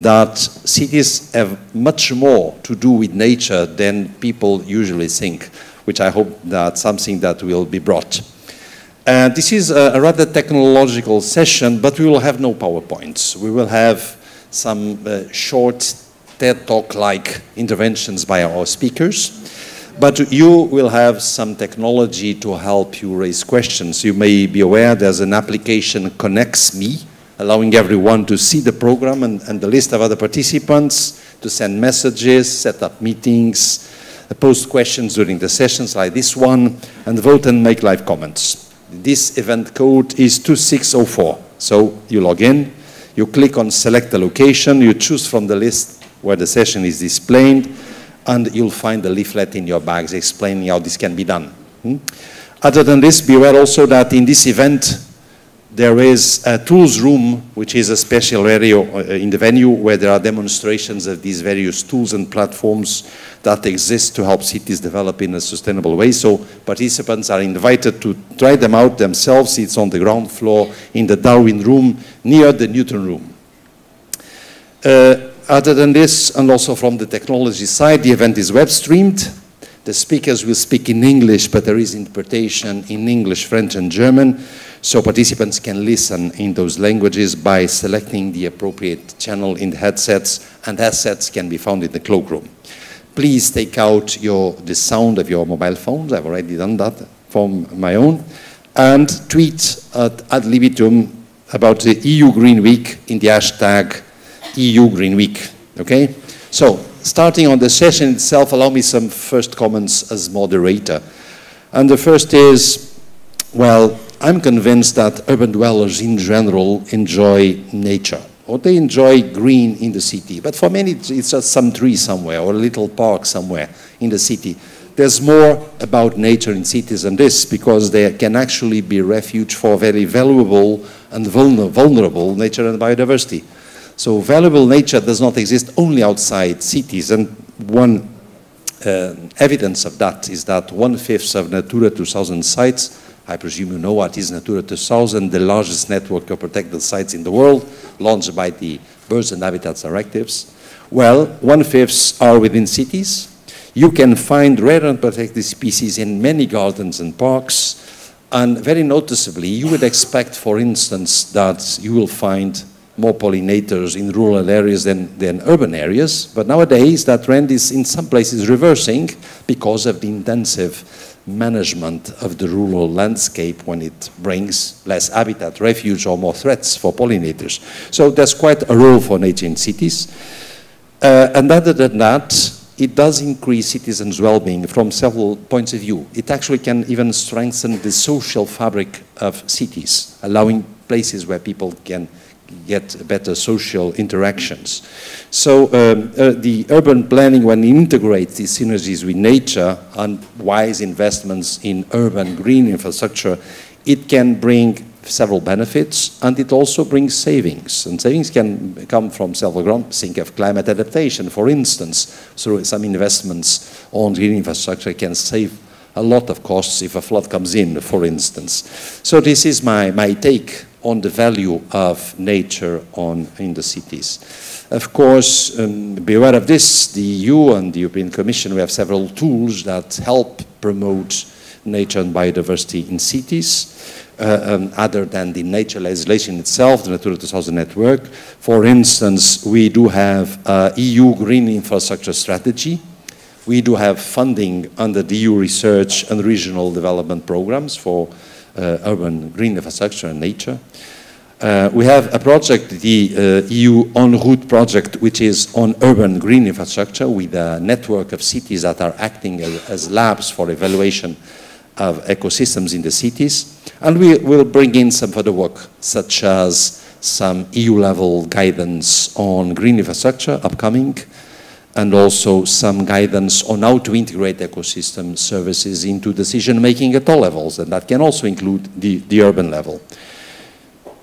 that cities have much more to do with nature than people usually think, which I hope that's something that will be brought. This is a rather technological session, but we will have no PowerPoints. We will have some short TED Talk-like interventions by our speakers, but you will have some technology to help you raise questions. You may be aware there's an application, Connects Me, allowing everyone to see the program and the list of other participants, to send messages, set up meetings, post questions during the sessions like this one, and vote and make live comments. This event code is 2604. So you log in, you click on select a location, you choose from the list where the session is displayed, and you'll find a leaflet in your bags explaining how this can be done. Other than this, be aware also that in this event, there is a tools room, which is a special area in the venue where there are demonstrations of these various tools and platforms that exist to help cities develop in a sustainable way. So participants are invited to try them out themselves. It's on the ground floor in the Darwin room near the Newton room. Other than this, and also from the technology side, the event is web streamed. The speakers will speak in English, but there is interpretation in English, French, and German. So participants can listen in those languages by selecting the appropriate channel in the headsets, and headsets can be found in the cloakroom. Please take out the sound of your mobile phones. I've already done that from my own. And tweet ad libitum about the EU Green Week in the hashtag EU Green Week, okay? So, starting on the session itself, allow me some first comments as moderator. And the first is, well, I'm convinced that urban dwellers in general enjoy nature, or they enjoy green in the city. But for many, it's just some tree somewhere, or a little park somewhere in the city. There's more about nature in cities than this, because they can actually be refuge for very valuable and vulnerable nature and biodiversity. So valuable nature does not exist only outside cities, and one evidence of that is that 1/5 of Natura 2000 sites, I presume you know what is Natura 2000, the largest network of protected sites in the world, launched by the Birds and Habitats Directives. Well, 1/5 are within cities. You can find rare and protected species in many gardens and parks, and very noticeably, you would expect, for instance, that you will find more pollinators in rural areas than urban areas, but nowadays that trend is in some places reversing because of the intensive management of the rural landscape when it brings less habitat, refuge, or more threats for pollinators. So there's quite a role for nature in cities. And other than that, it does increase citizens' well-being from several points of view. It actually can even strengthen the social fabric of cities, allowing places where people can get better social interactions. So the urban planning, when it integrates these synergies with nature and wise investments in urban green infrastructure, it can bring several benefits, and it also brings savings. And savings can come from several grounds. Think of climate adaptation, for instance. So some investments on green infrastructure can save a lot of costs if a flood comes in, for instance. So this is my take on the value of nature in the cities. Of course, be aware of this, the EU and the European Commission, we have several tools that help promote nature and biodiversity in cities, other than the nature legislation itself, the Natura 2000 network. For instance, we do have EU Green Infrastructure Strategy. We do have funding under the EU research and regional development programs for urban green infrastructure and nature. We have a project, the EU En Route project, which is on urban green infrastructure with a network of cities that are acting as labs for evaluation of ecosystems in the cities. And we will bring in some further work, such as some EU-level guidance on green infrastructure upcoming, and also some guidance on how to integrate ecosystem services into decision-making at all levels, and that can also include the urban level.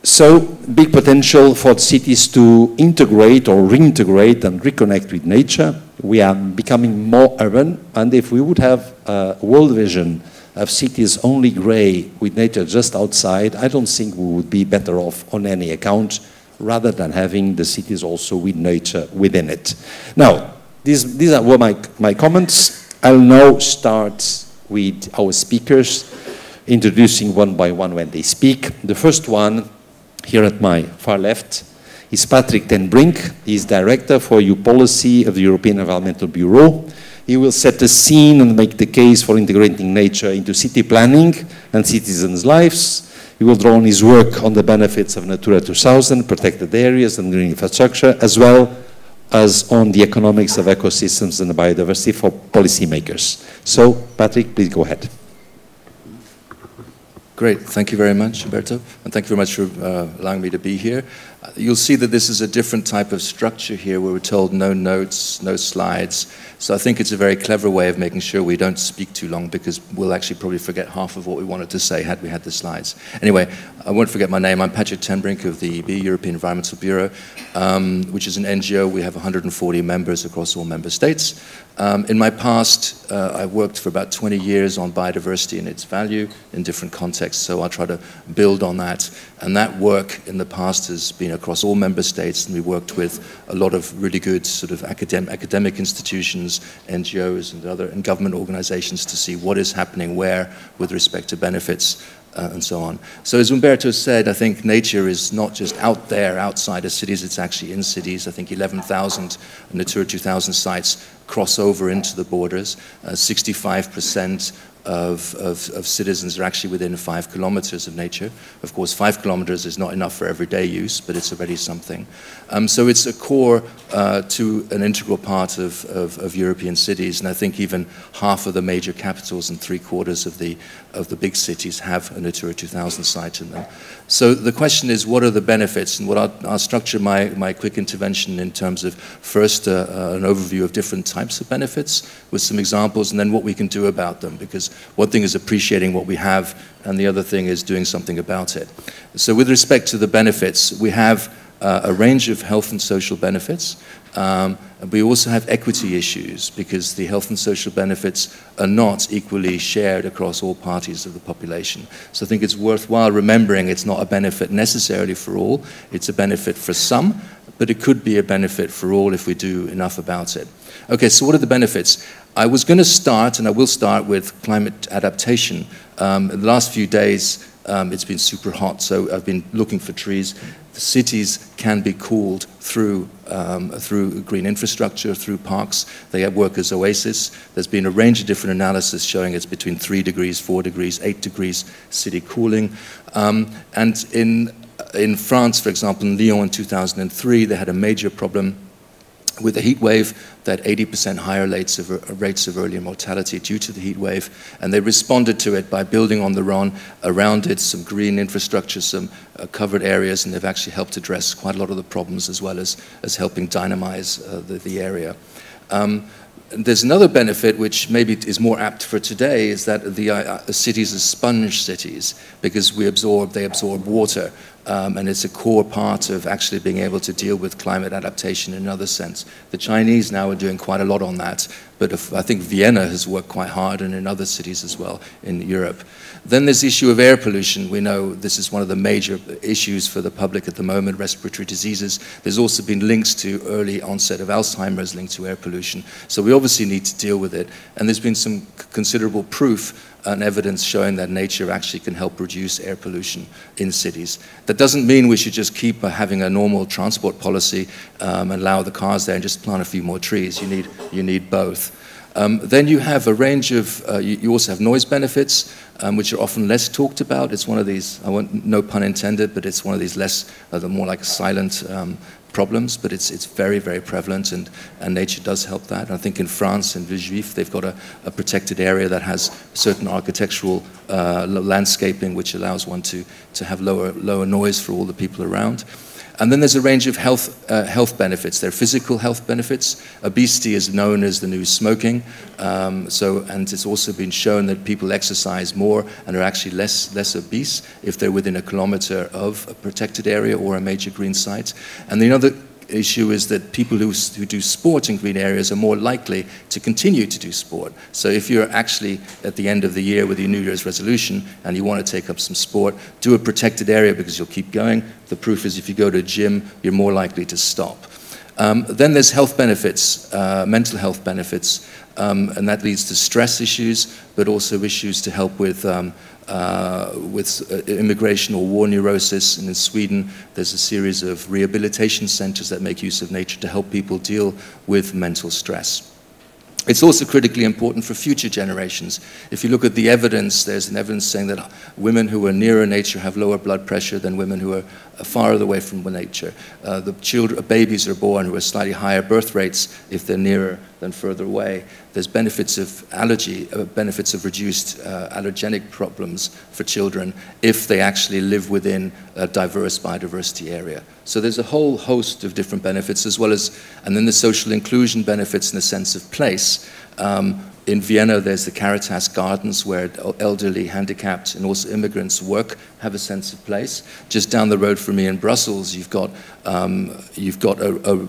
So, big potential for cities to integrate or reintegrate and reconnect with nature. We are becoming more urban, and if we would have a world vision of cities only gray with nature just outside, I don't think we would be better off on any account. rather than having the cities also with nature within it. Now, these were my comments. I'll now start with our speakers, introducing one by one when they speak. The first one, here at my far left, is Patrick ten Brink. He's Director for EU Policy of the European Environmental Bureau. He will set the scene and make the case for integrating nature into city planning and citizens' lives. He will draw on his work on the benefits of Natura 2000, protected areas and green infrastructure, as well as on the economics of ecosystems and biodiversity for policymakers. So, Patrick, please go ahead. Great, thank you very much, Umberto, and thank you very much for allowing me to be here. You'll see that this is a different type of structure here where we're told no notes, no slides. So I think it's a very clever way of making sure we don't speak too long, because we'll actually probably forget half of what we wanted to say had we had the slides. Anyway, I won't forget my name. I'm Patrick ten Brink of the EB, European Environmental Bureau, which is an NGO. We have 140 members across all member states. In my past, I worked for about 20 years on biodiversity and its value in different contexts, so I'll try to build on that. And that work in the past has been across all member states, and we worked with a lot of really good sort of academic institutions, NGOs and government organizations to see what is happening where with respect to benefits and so on. So as Umberto said, I think nature is not just out there, outside of cities, it's actually in cities. I think 11,000 Natura 2000 sites cross over into the borders. 65% of citizens are actually within 5 kilometers of nature. Of course, 5 kilometers is not enough for everyday use, but it's already something. So it's a core to an integral part of European cities, and I think even half of the major capitals and 3/4 of the big cities have a Natura 2000 site in them. So the question is, what are the benefits? And what I'll structure my quick intervention in terms of first an overview of different types of benefits with some examples, and then what we can do about them, because one thing is appreciating what we have, and the other thing is doing something about it. So with respect to the benefits, we have a range of health and social benefits. We also have equity issues, because the health and social benefits are not equally shared across all parties of the population. So I think it's worthwhile remembering it's not a benefit necessarily for all. It's a benefit for some, but it could be a benefit for all if we do enough about it. Okay, so what are the benefits? I was going to start, and I will start, with climate adaptation. In the last few days, it's been super hot, so I've been looking for trees. The cities can be cooled through green infrastructure, through parks. They work as oasis. There's been a range of different analysis showing it's between 3 degrees, 4 degrees, 8 degrees city cooling. And in France, for example, in Lyon in 2003, they had a major problem with a heat wave that 80% higher rates of early mortality due to the heat wave, and they responded to it by building on the Rhone, around it some green infrastructure, some covered areas, and they've actually helped address quite a lot of the problems, as well as helping dynamize the area. There's another benefit which maybe is more apt for today, is that the cities are sponge cities, because they absorb water. And it's a core part of actually being able to deal with climate adaptation in another sense. The Chinese now are doing quite a lot on that, but I think Vienna has worked quite hard, and in other cities as well in Europe. Then there's the issue of air pollution. We know this is one of the major issues for the public at the moment, respiratory diseases. There's also been links to early onset of Alzheimer's linked to air pollution. So we obviously need to deal with it. And there's been some considerable proof and evidence showing that nature actually can help reduce air pollution in cities. That doesn't mean we should just keep having a normal transport policy and allow the cars there and just plant a few more trees. You need both. Then you have a range of, you also have noise benefits, which are often less talked about. It's one of these, no pun intended, but it's one of these less, more like silent problems, but it's very, very prevalent, and nature does help that. I think in France, in Villejuif, they've got a protected area that has certain architectural landscaping which allows one to have lower noise for all the people around. And then there's a range of health benefits. There are physical health benefits. Obesity is known as the new smoking. And it's also been shown that people exercise more and are actually less obese if they're within 1 kilometer of a protected area or a major green site. And the other issue is that people who do sport in green areas are more likely to continue to do sport. So if you're actually at the end of the year with your New Year's resolution and you want to take up some sport, do a protected area because you'll keep going. The proof is if you go to a gym, you're more likely to stop. Then there's health benefits, mental health benefits, and that leads to stress issues, but also issues to help with immigration or war neurosis. And in Sweden, there's a series of rehabilitation centers that make use of nature to help people deal with mental stress. It's also critically important for future generations. If you look at the evidence, there's an evidence saying that women who are nearer nature have lower blood pressure than women who are farther away from nature. Babies are born who have slightly higher birth rates if they're nearer than further away. There's benefits of benefits of reduced allergenic problems for children if they actually live within a diverse biodiversity area. So there's a whole host of different benefits, as well as, and then the social inclusion benefits in the sense of place. In Vienna, there's the Facade Gardens where elderly, handicapped, and also immigrants work, have a sense of place. Just down the road from me in Brussels, you've got a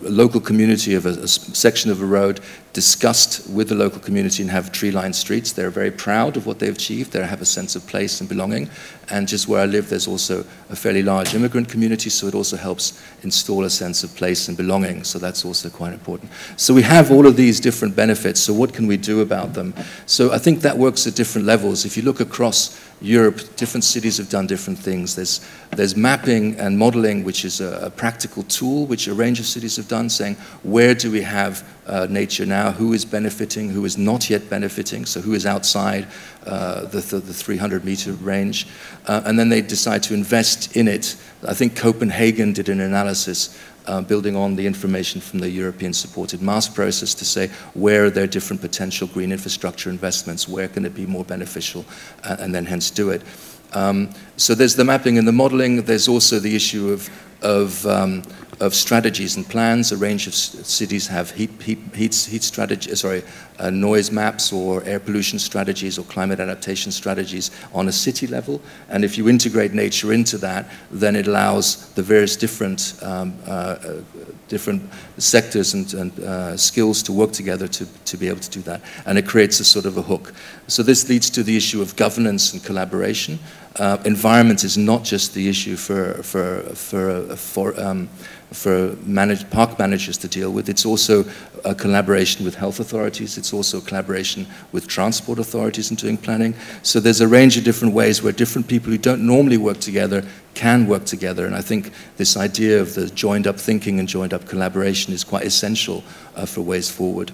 local community of a section of a road discussed with the local community and have tree-lined streets. They're very proud of what they've achieved. They have a sense of place and belonging. And just where I live, there's also a fairly large immigrant community, so it also helps install a sense of place and belonging. So that's also quite important. So we have all of these different benefits. So what can we do about them? So I think that works at different levels. If you look across Europe, different cities have done different things. There's mapping and modeling, which is a practical tool, which a range of cities have done, saying where do we have nature now, who is benefiting, who is not yet benefiting, so who is outside the 300-meter range, and then they decide to invest in it. I think Copenhagen did an analysis building on the information from the European supported mass process to say where are there different potential green infrastructure investments, where can it be more beneficial, and then hence do it. So there's the mapping and the modeling. There's also the issue of strategies and plans. A range of cities have noise maps or air pollution strategies or climate adaptation strategies on a city level. And if you integrate nature into that, then it allows the various different sectors and skills to work together to be able to do that. And it creates a sort of a hook. So this leads to the issue of governance and collaboration. Environment is not just the issue for park managers to deal with. It's also a collaboration with health authorities. It's also a collaboration with transport authorities in doing planning. So there's a range of different ways where different people who don't normally work together can work together. And I think this idea of the joined up thinking and joined up collaboration is quite essential for ways forward.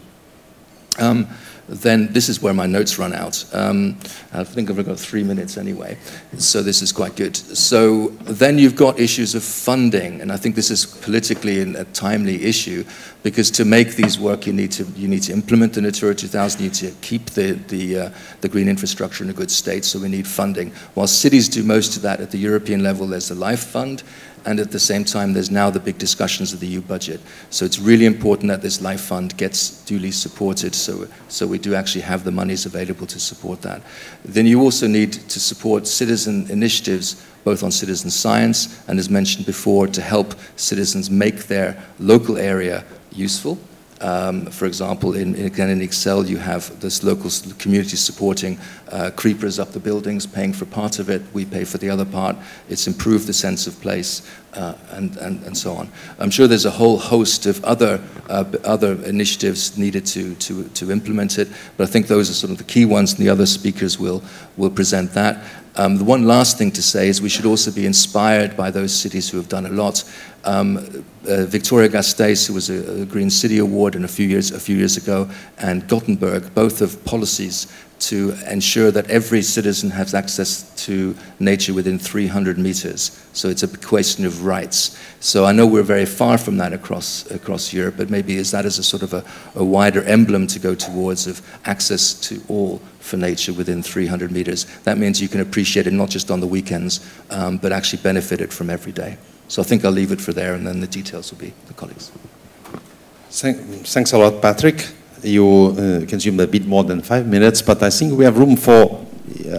Then this is where my notes run out. I think I've got 3 minutes anyway, so this is quite good. So then you've got issues of funding, and I think this is politically a timely issue, because to make these work, you need to implement the Natura 2000, you need to keep the green infrastructure in a good state, so we need funding. While cities do most of that at the European level, there's the LIFE fund, and at the same time, there's now the big discussions of the EU budget. So it's really important that this LIFE fund gets duly supported, so we do actually have the monies available to support that. Then you also need to support citizen initiatives, both on citizen science and, as mentioned before, to help citizens make their local area useful. For example, in Excel, you have this local community supporting creepers up the buildings, paying for part of it. We pay for the other part. It's improved the sense of place, and so on. I'm sure there's a whole host of other initiatives needed to implement it, but I think those are sort of the key ones, and the other speakers will present that. The one last thing to say is we should also be inspired by those cities who have done a lot. Victoria-Gasteiz, who was a Green City Award a few years ago, and Gothenburg, both have policies to ensure that every citizen has access to nature within 300 meters. So it's a question of rights. So I know we're very far from that across Europe, but maybe is that as a sort of a wider emblem to go towards of access to all for nature within 300 meters. That means you can appreciate it not just on the weekends, but actually benefit it from every day. So I think I'll leave it for there, and then the details will be the colleagues. Thanks a lot, Patrick. You consumed a bit more than 5 minutes, but I think we have room for,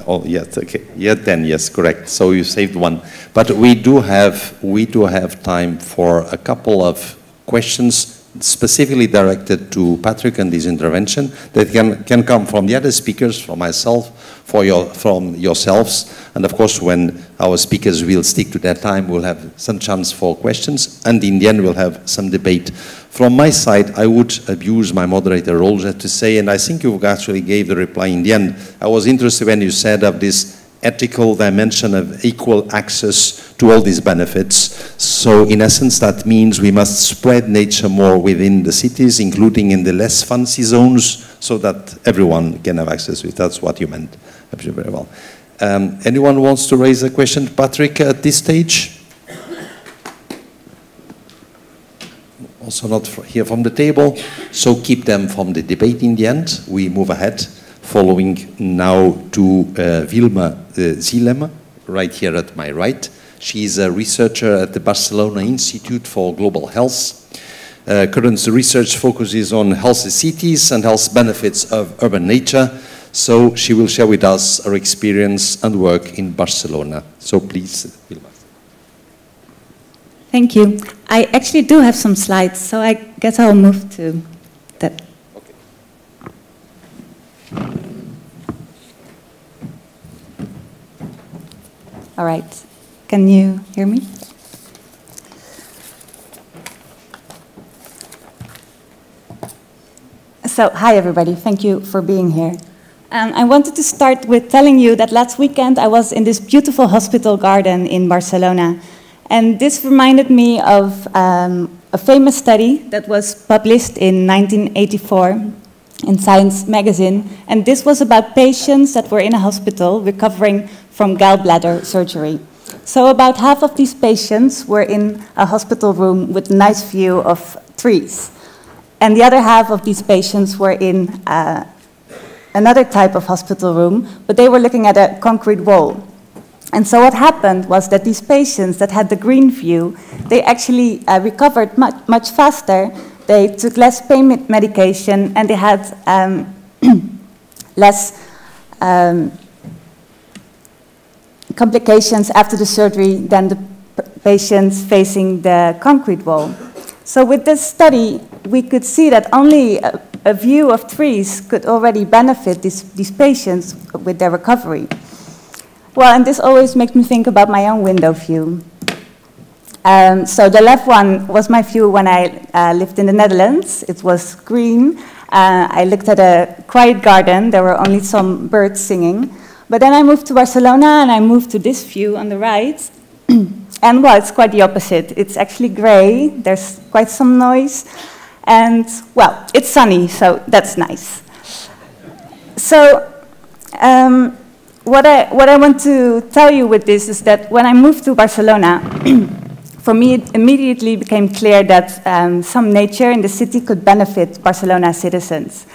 oh, yes, okay. Yeah, 10, yes, correct. So you saved one. But we do have time for a couple of questions specifically directed to Patrick and his intervention that can come from the other speakers, from myself, from yourselves, and of course when our speakers will stick to that time, we'll have some chance for questions, and in the end we'll have some debate. From my side, I would abuse my moderator role just to say, and I think you actually gave the reply in the end, I was interested when you said of this ethical dimension of equal access to all these benefits. So in essence, that means we must spread nature more within the cities, including in the less fancy zones, so that everyone can have access to it. That's what you meant. Very well. Anyone wants to raise a question, Patrick, at this stage? Also not here from the table, so keep them from the debate in the end. We move ahead. Following now to Vilma Zilem, right here at my right. She is a researcher at the Barcelona Institute for Global Health. Current research focuses on healthy cities and health benefits of urban nature. So she will share with us her experience and work in Barcelona. So please, Vilma. Thank you. I actually do have some slides, so I guess I'll move to that. All right, can you hear me? So, hi everybody, thank you for being here. I wanted to start with telling you that last weekend I was in this beautiful hospital garden in Barcelona. And this reminded me of a famous study that was published in 1984 in Science magazine. And this was about patients that were in a hospital recovering from gallbladder surgery. So about half of these patients were in a hospital room with a nice view of trees. And the other half of these patients were in another type of hospital room, but they were looking at a concrete wall. And so what happened was that these patients that had the green view, they actually recovered much faster. They took less pain medication, and they had less complications after the surgery than the patients facing the concrete wall. So with this study, we could see that only a view of trees could already benefit these patients with their recovery. Well, and this always makes me think about my own window view. So the left one was my view when I lived in the Netherlands. It was green. I looked at a quiet garden. There were only some birds singing. But then I moved to Barcelona, and I moved to this view on the right. And, well, it's quite the opposite. It's actually gray. There's quite some noise. And, well, it's sunny, so that's nice. So what I want to tell you with this is that when I moved to Barcelona, for me, it immediately became clear that some nature in the city could benefit Barcelona citizens.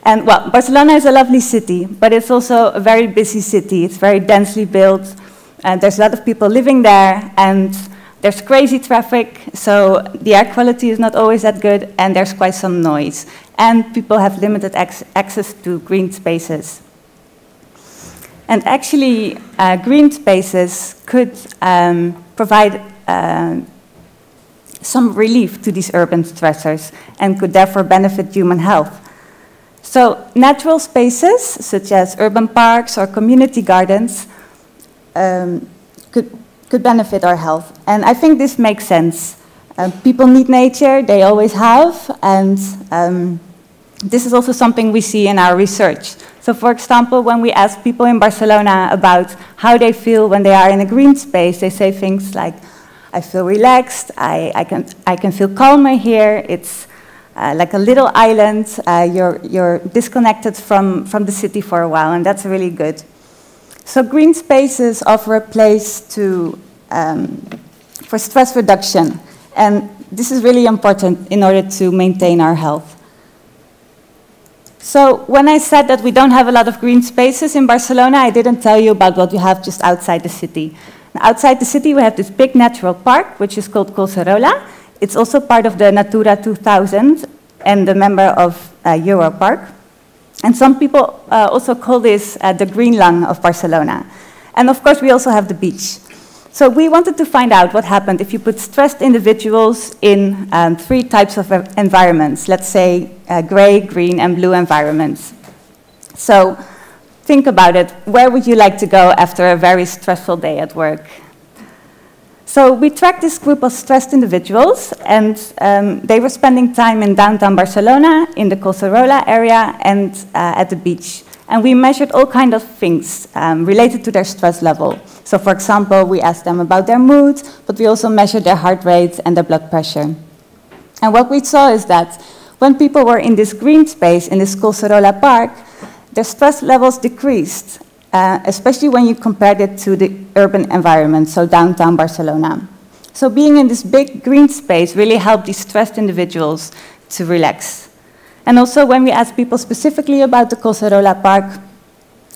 And, well, Barcelona is a lovely city, but it's also a very busy city. It's very densely built, and there's a lot of people living there, and there's crazy traffic, so the air quality is not always that good, and there's quite some noise. And people have limited access to green spaces. And actually, green spaces could provide some relief to these urban stressors and could therefore benefit human health. So natural spaces, such as urban parks or community gardens, could benefit our health. And I think this makes sense. People need nature, they always have, and this is also something we see in our research. So for example, when we ask people in Barcelona about how they feel when they are in a green space, they say things like, I feel relaxed, I can feel calmer here, it's like a little island, you're disconnected from the city for a while, and that's really good. So green spaces offer a place for stress reduction, and this is really important in order to maintain our health. So when I said that we don't have a lot of green spaces in Barcelona, I didn't tell you about what we have just outside the city. Now, outside the city, we have this big natural park, which is called Collserola. It's also part of the Natura 2000 and a member of Europark. And some people also call this the green lung of Barcelona. And of course, we also have the beach. So we wanted to find out what happened if you put stressed individuals in 3 types of environments, let's say gray, green, and blue environments. So think about it. Where would you like to go after a very stressful day at work? So we tracked this group of stressed individuals, and they were spending time in downtown Barcelona, in the Collserola area, and at the beach. And we measured all kinds of things related to their stress level. So for example, we asked them about their mood, but we also measured their heart rate and their blood pressure. And what we saw is that when people were in this green space, in this Collserola park, their stress levels decreased, especially when you compared it to the urban environment, so downtown Barcelona. So being in this big green space really helped these stressed individuals to relax. And also when we asked people specifically about the Collserola park,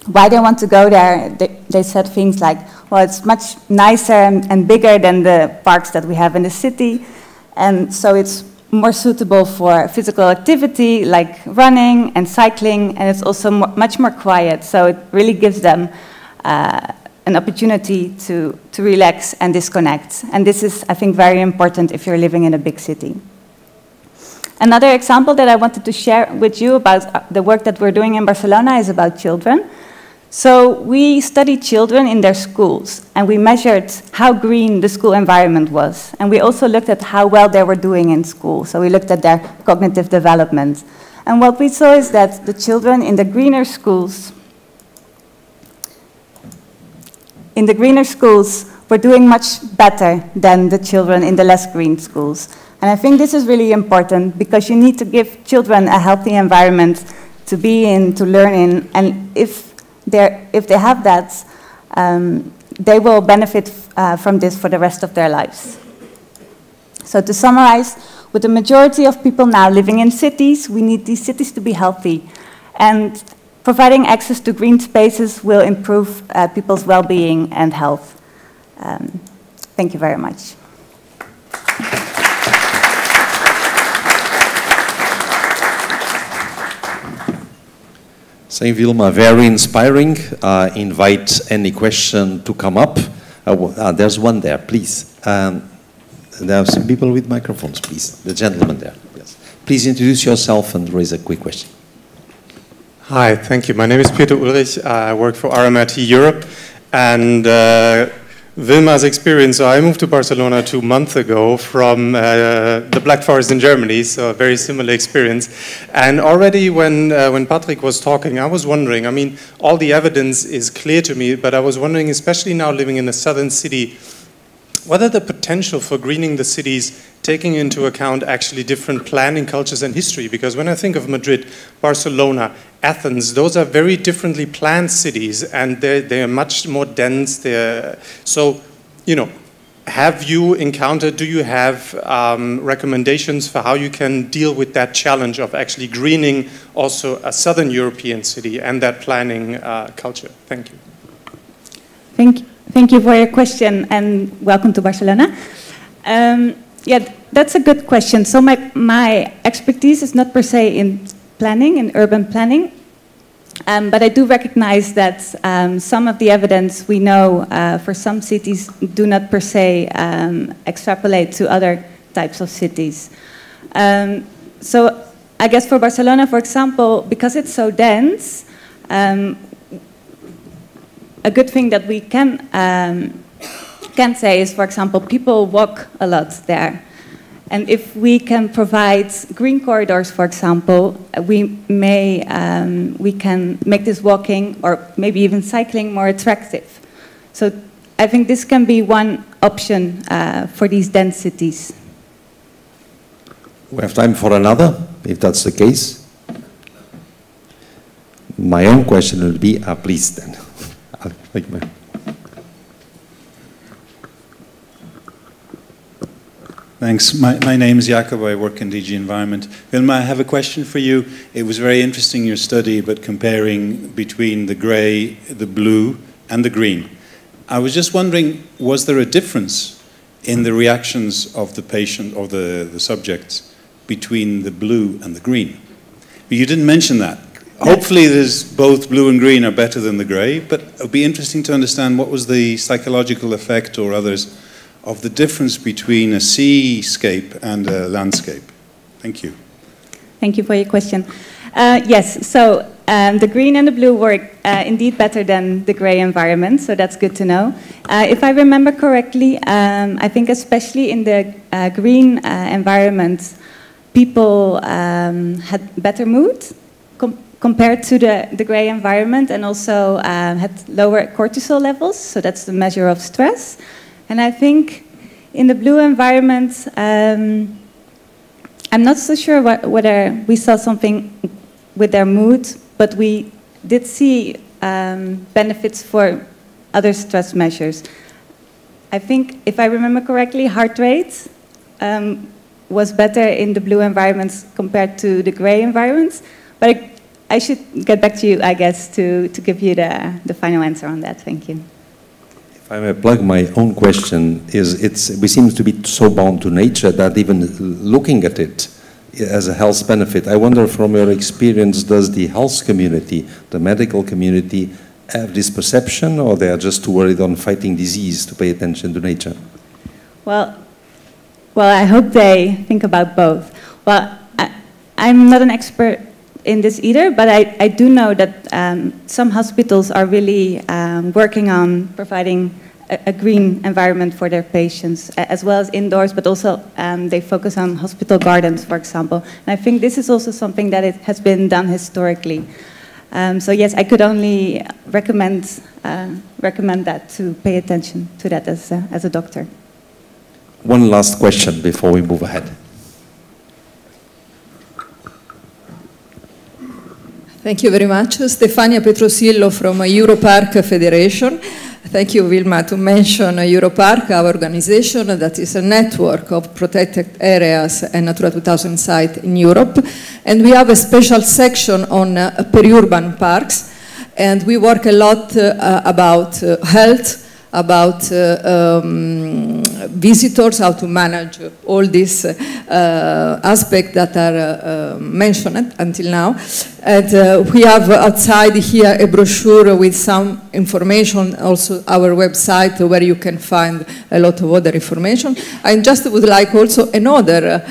why they want to go there, they said things like, well, it's much nicer and bigger than the parks that we have in the city, and so it's more suitable for physical activity like running and cycling, and it's also much more quiet, so it really gives them an opportunity to relax and disconnect. And this is, I think, very important if you're living in a big city. Another example that I wanted to share with you about the work that we're doing in Barcelona is about children. So we studied children in their schools, and we measured how green the school environment was. And we also looked at how well they were doing in school. So we looked at their cognitive development. And what we saw is that the children in the greener schools were doing much better than the children in the less green schools. And I think this is really important because you need to give children a healthy environment to be in, to learn in, and if they have that, they will benefit from this for the rest of their lives. So to summarize, with the majority of people now living in cities, we need these cities to be healthy. And providing access to green spaces will improve people's well-being and health. Thank you very much. Thank you, Vilma. Very inspiring. Invite any question to come up. There's one there, please. There are some people with microphones, please. The gentleman there. Yes. Please introduce yourself and raise a quick question. Hi, thank you. My name is Peter Ulrich. I work for RMIT Europe. And Vilma's experience, so I moved to Barcelona 2 months ago from the Black Forest in Germany, so a very similar experience. And already when Patrick was talking, I was wondering, I mean, all the evidence is clear to me, but I was wondering, especially now living in a southern city, what are the potential for greening the cities, taking into account actually different planning cultures and history? Because when I think of Madrid, Barcelona, Athens, those are very differently planned cities, and they're much more dense. So, you know, have you encountered, do you have recommendations for how you can deal with that challenge of actually greening also a southern European city and that planning culture? Thank you. Thank you for your question, and welcome to Barcelona. Yeah, that's a good question. So my expertise is not per se in planning, in urban planning, but I do recognize that some of the evidence we know for some cities do not per se extrapolate to other types of cities. So I guess for Barcelona, for example, because it's so dense, a good thing that we can say is, for example, people walk a lot there. And if we can provide green corridors, for example, we can make this walking or maybe even cycling more attractive. So I think this can be one option for these dense cities. We have time for another, if that's the case. My own question will be, please then. Thanks. My name is Jacob. I work in DG Environment. Vilma, I have a question for you. It was very interesting, your study, but comparing between the grey, the blue, and the green. I was just wondering, was there a difference in the reactions of the patient or the subjects between the blue and the green? But you didn't mention that. hopefully there's both blue and green are better than the grey, but it would be interesting to understand what was the psychological effect or others of the difference between a seascape and a landscape. Thank you. Thank you for your question. Yes, so the green and the blue were indeed better than the grey environment, so that's good to know. If I remember correctly, I think especially in the green environment, people had better mood compared to the grey environment, and also had lower cortisol levels, so that's the measure of stress. And I think in the blue environment, I'm not so sure whether we saw something with their mood, but we did see benefits for other stress measures. I think, if I remember correctly, heart rate was better in the blue environments compared to the grey environments, but I should get back to you, I guess, to give you the final answer on that. Thank you. If I may plug my own question, we seem to be so bound to nature that even looking at it as a health benefit, I wonder from your experience, does the health community, the medical community, have this perception, or they are just too worried on fighting disease to pay attention to nature? Well, I hope they think about both. Well, I'm not an expert in this either, but I do know that some hospitals are really working on providing a green environment for their patients, as well as indoors, but also they focus on hospital gardens, for example. And I think this is also something that it has been done historically. So yes, I could only recommend that, to pay attention to that as a doctor. One last question before we move ahead. Thank you very much. Stefania Petrosillo from Europark Federation. Thank you, Vilma, to mention Europark, our organization that is a network of protected areas and Natura 2000 sites in Europe. And we have a special section on peri-urban parks. And we work a lot about health, about visitors, how to manage all these aspects that are mentioned until now. And we have outside here a brochure with some information, also our website where you can find a lot of other information. I just would like also another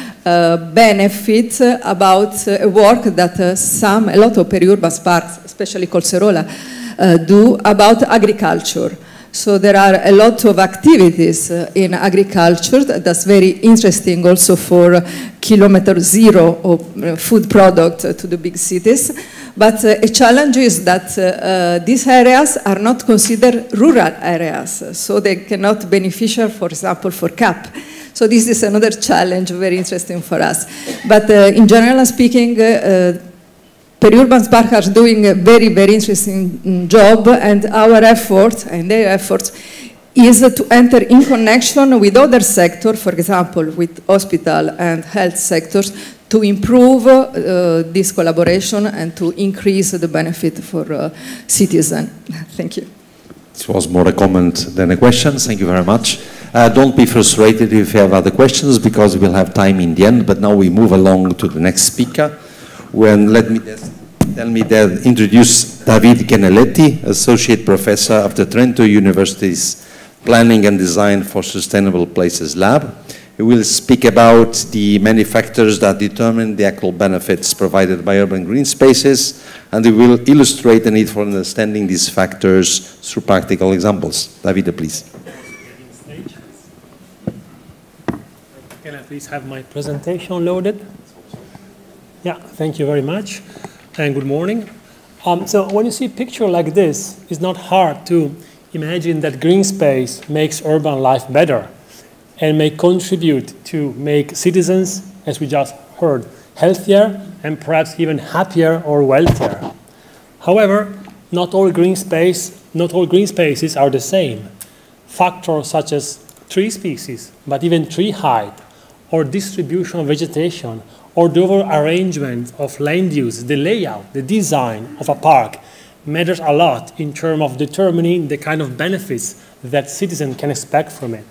benefit about a work that a lot of peri-urban parks, especially Colserola, do about agriculture. So there are a lot of activities in agriculture that's very interesting also for kilometer zero of food product to the big cities. But a challenge is that these areas are not considered rural areas, so they cannot beneficial, for example, for CAP. So this is another challenge, very interesting for us. But in general speaking, peri-urban parks are doing a very, very interesting job, and our effort, and their effort, is to enter in connection with other sectors, for example, with hospital and health sectors, to improve this collaboration and to increase the benefit for citizens. Thank you. It was more a comment than a question. Thank you very much. Don't be frustrated if you have other questions, because we'll have time in the end. But now we move along to the next speaker. Let me introduce David Geneletti, Associate Professor of the Trento University's Planning and Design for Sustainable Places Lab. He will speak about the many factors that determine the actual benefits provided by urban green spaces, and he will illustrate the need for understanding these factors through practical examples. David, please. Can I please have my presentation loaded? Yeah, thank you very much, and good morning. So when you see a picture like this, it's not hard to imagine that green space makes urban life better and may contribute to make citizens, as we just heard, healthier and perhaps even happier or wealthier. However, not all green spaces are the same. Factors such as tree species, but even tree height, or distribution of vegetation, or the overall arrangement of land use, the layout, the design of a park matters a lot in terms of determining the kind of benefits that citizens can expect from it.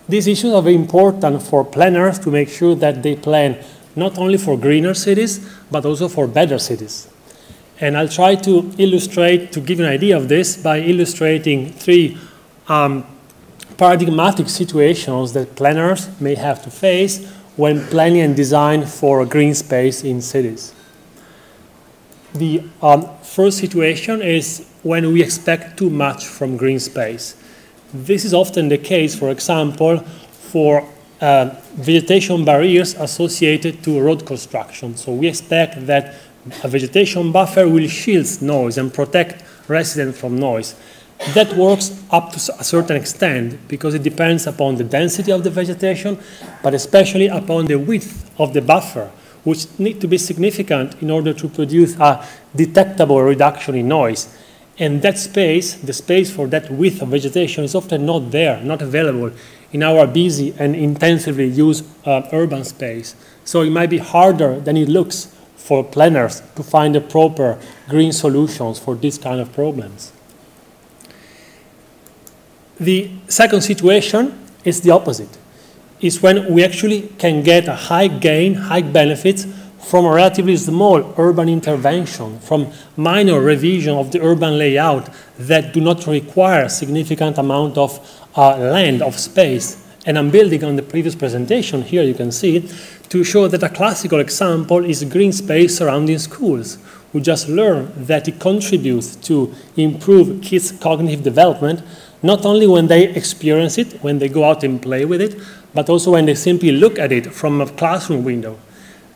These issues are very important for planners to make sure that they plan not only for greener cities, but also for better cities. And I'll try to illustrate, to give you an idea of this, by illustrating three paradigmatic situations that planners may have to face when planning and design for green space in cities. The first situation is when we expect too much from green space. This is often the case, for example, for vegetation barriers associated to road construction. So we expect that a vegetation buffer will shield noise and protect residents from noise. That works up to a certain extent because it depends upon the density of the vegetation, but especially upon the width of the buffer, which need to be significant in order to produce a detectable reduction in noise. And that space, the space for that width of vegetation, is often not there, not available in our busy and intensively used urban space. So it might be harder than it looks for planners to find the proper green solutions for these kind of problems. The second situation is the opposite. It's when we actually can get a high gain, high benefits from a relatively small urban intervention, from minor revision of the urban layout that do not require a significant amount of land, of space. And I'm building on the previous presentation here, you can see, to show that a classical example is green space surrounding schools. We just learned that it contributes to improve kids' cognitive development, not only when they experience it, when they go out and play with it, but also when they simply look at it from a classroom window.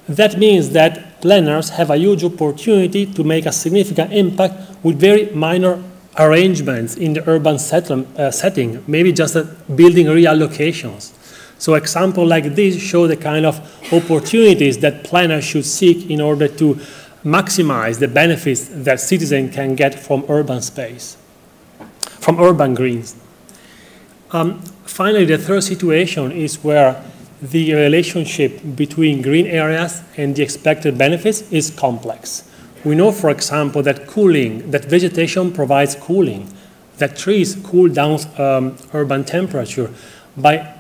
That means that planners have a huge opportunity to make a significant impact with very minor arrangements in the urban setting, maybe just building reallocations. So examples like this show the kind of opportunities that planners should seek in order to maximize the benefits that citizens can get from urban space, from urban greens. Finally, the third situation is where the relationship between green areas and the expected benefits is complex. We know, for example, that cooling, that vegetation provides cooling, that trees cool down urban temperature. By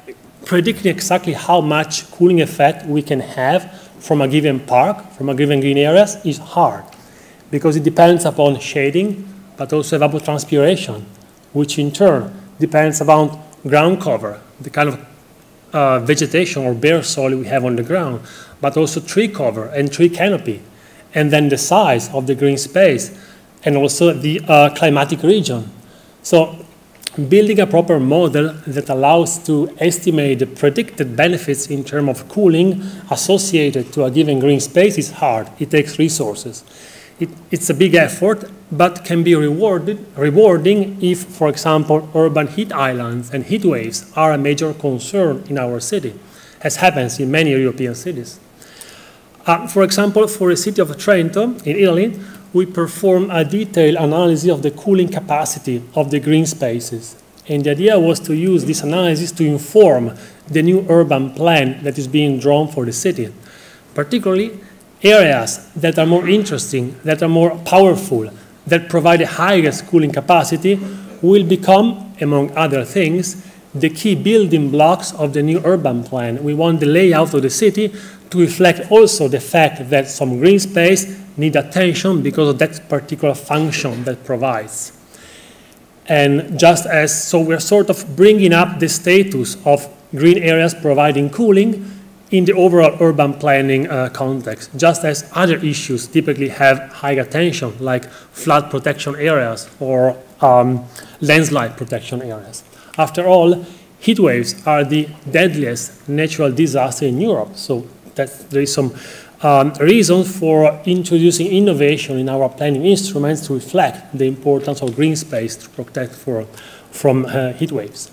predicting exactly how much cooling effect we can have from a given park, from a given green areas, is hard, because it depends upon shading, but also evapotranspiration, which in turn depends upon ground cover, the kind of vegetation or bare soil we have on the ground, but also tree cover and tree canopy, and then the size of the green space, and also the climatic region. So building a proper model that allows to estimate the predicted benefits in terms of cooling associated to a given green space is hard. It takes resources. It's a big effort, but can be rewarding if, for example, urban heat islands and heat waves are a major concern in our city, as happens in many European cities. For example, for the city of Trento in Italy, we performed a detailed analysis of the cooling capacity of the green spaces. And the idea was to use this analysis to inform the new urban plan that is being drawn for the city. Particularly, areas that are more interesting, that are more powerful, that provide the highest cooling capacity will become, among other things, the key building blocks of the new urban plan. We want the layout of the city to reflect also the fact that some green space need attention because of that particular function that provides. And just as, so we're sort of bringing up the status of green areas providing cooling in the overall urban planning context, just as other issues typically have high attention, like flood protection areas or landslide protection areas. After all, heat waves are the deadliest natural disaster in Europe, so there is some reason for introducing innovation in our planning instruments to reflect the importance of green space to protect from heat waves.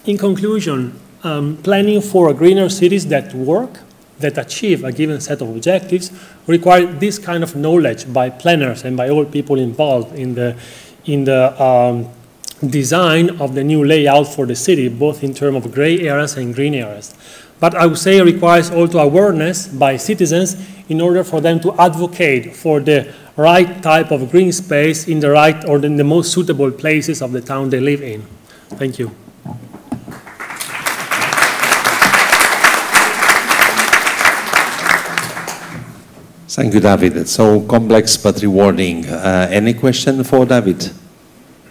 In conclusion, planning for greener cities that work, that achieve a given set of objectives, require this kind of knowledge by planners and by all people involved in the design of the new layout for the city, both in terms of gray areas and green areas. But I would say it requires also awareness by citizens in order for them to advocate for the right type of green space in the right or in the most suitable places of the town they live in. Thank you. Thank you, David. It's so complex but rewarding. Any question for David?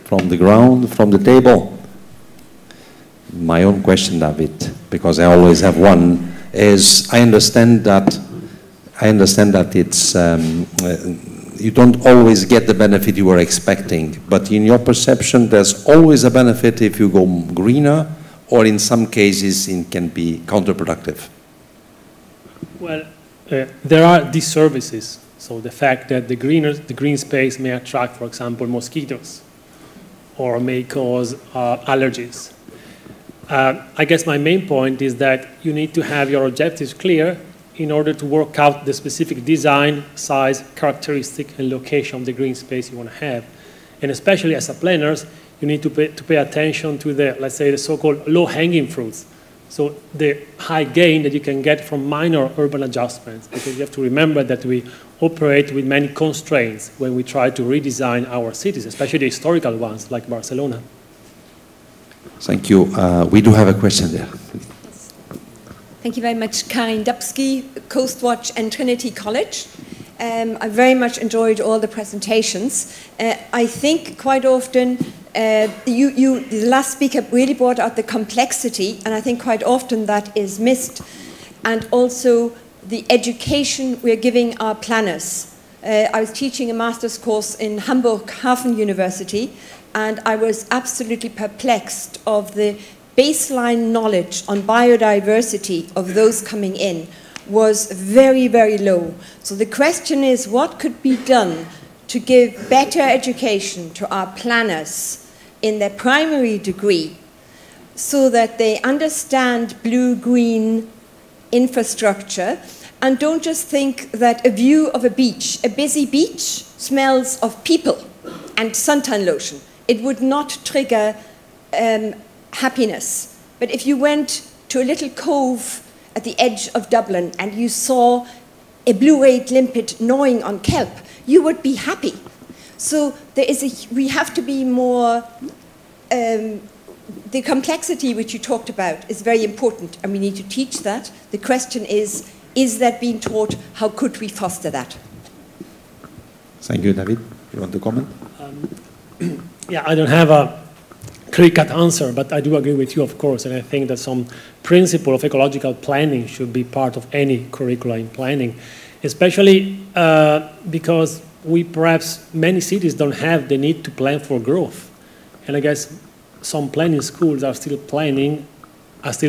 From the ground, from the table? My own question, David, because I always have one, is I understand that it's you don't always get the benefit you were expecting, but in your perception, there's always a benefit if you go greener, or in some cases it can be counterproductive. Well, there are disservices. So the fact that the green space may attract, for example, mosquitoes, or may cause allergies. I guess my main point is that you need to have your objectives clear in order to work out the specific design, size, characteristic, and location of the green space you want to have. And especially as a planners, you need to pay attention to the, let's say, the so-called low-hanging fruits. So the high gain that you can get from minor urban adjustments, because you have to remember that we operate with many constraints when we try to redesign our cities, especially the historical ones like Barcelona. Thank you. We do have a question there. Thank you very much, Karin Dubsky, Coastwatch and Trinity College. I very much enjoyed all the presentations. I think quite often the last speaker really brought out the complexity, and I think quite often that is missed. And also the education we're giving our planners. I was teaching a master's course in Hamburg Hafen University, and I was absolutely perplexed of the baseline knowledge on biodiversity of those coming in was very, very low. So the question is, what could be done to give better education to our planners in their primary degree so that they understand blue-green infrastructure and don't just think that a view of a beach, a busy beach, smells of people and suntan lotion. It would not trigger happiness. But if you went to a little cove at the edge of Dublin and you saw a blue-eyed limpet gnawing on kelp, you would be happy. So we have to be more, the complexity which you talked about is very important, and we need to teach that. The question is that being taught? How could we foster that? Thank you, David. You want to comment? Yeah, I don't have a clear-cut answer, but I do agree with you, of course, and I think that some principle of ecological planning should be part of any curricula in planning, especially because many cities don't have the need to plan for growth. And I guess some planning schools are still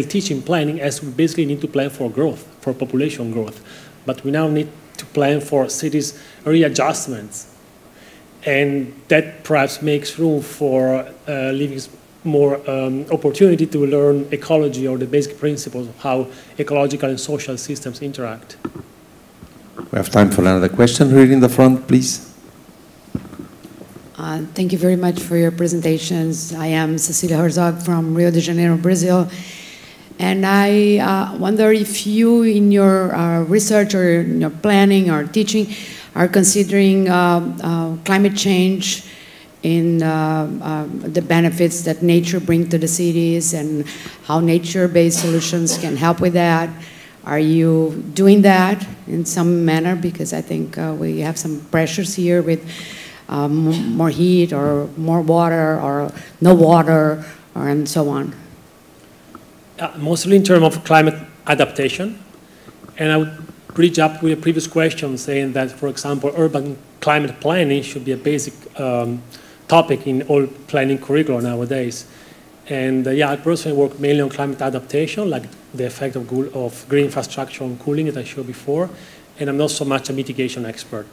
teaching planning as we basically need to plan for growth, for population growth. But we now need to plan for cities' readjustments. And that perhaps makes room for leaving more opportunity to learn ecology or the basic principles of how ecological and social systems interact. We have time for another question. Here in the front, please. Thank you very much for your presentations. I am Cecilia Herzog from Rio de Janeiro, Brazil. And I wonder if you, in your research or in your planning or teaching, are considering climate change in the benefits that nature brings to the cities and how nature-based solutions can help with that. Are you doing that in some manner? Because I think we have some pressures here with more heat or more water or no water and so on. Mostly in terms of climate adaptation. And I would bridge up with a previous question saying that, for example, urban climate planning should be a basic topic in all planning curricula nowadays. And yeah, I personally work mainly on climate adaptation, like the effect of green infrastructure on cooling that I showed before, and I'm not so much a mitigation expert.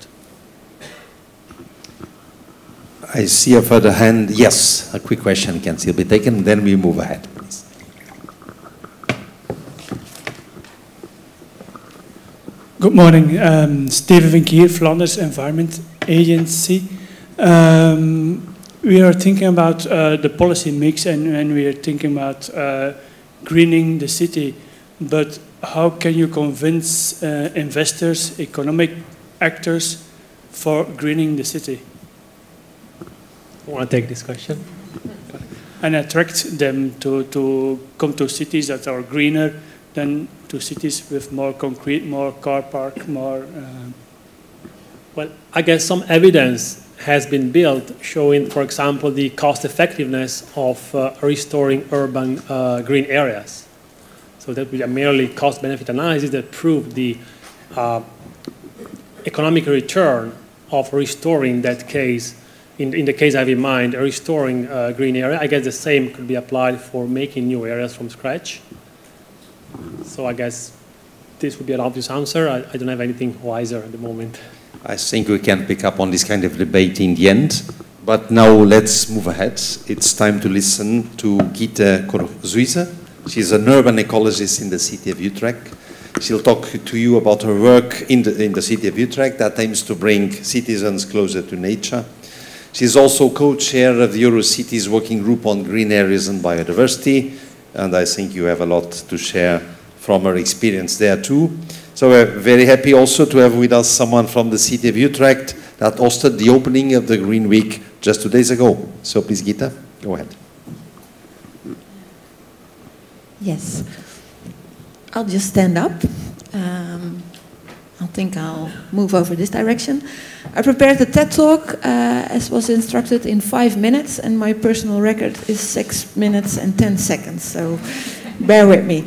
I see a further hand. Yes, a quick question can still be taken, then we move ahead, please. Good morning, Steven Vinkier, Flanders Environment Agency. We are thinking about the policy mix and we are thinking about greening the city, but how can you convince investors, economic actors for greening the city? I want to take this question. And attract them to come to cities that are greener than to cities with more concrete, more car park, more Well, I guess some evidence has been built showing, for example, the cost effectiveness of restoring urban green areas. So that would be a merely cost-benefit analysis that proved the economic return of restoring that case. In the case I have in mind, restoring green area. I guess the same could be applied for making new areas from scratch. So I guess this would be an obvious answer. I don't have anything wiser at the moment. I think we can pick up on this kind of debate in the end. But now let's move ahead. It's time to listen to Gitte Korzuise. She's an urban ecologist in the city of Utrecht. She'll talk to you about her work in the city of Utrecht that aims to bring citizens closer to nature. She's also co-chair of the Eurocities Working Group on Green Areas and Biodiversity, and I think you have a lot to share from her experience there too. So we're very happy also to have with us someone from the city of Utrecht that hosted the opening of the Green Week just 2 days ago. So please, Gitte, go ahead. Yes, I'll just stand up. I think I'll move over this direction. I prepared the TED Talk as was instructed in 5 minutes, and my personal record is 6 minutes and 10 seconds, so bear with me.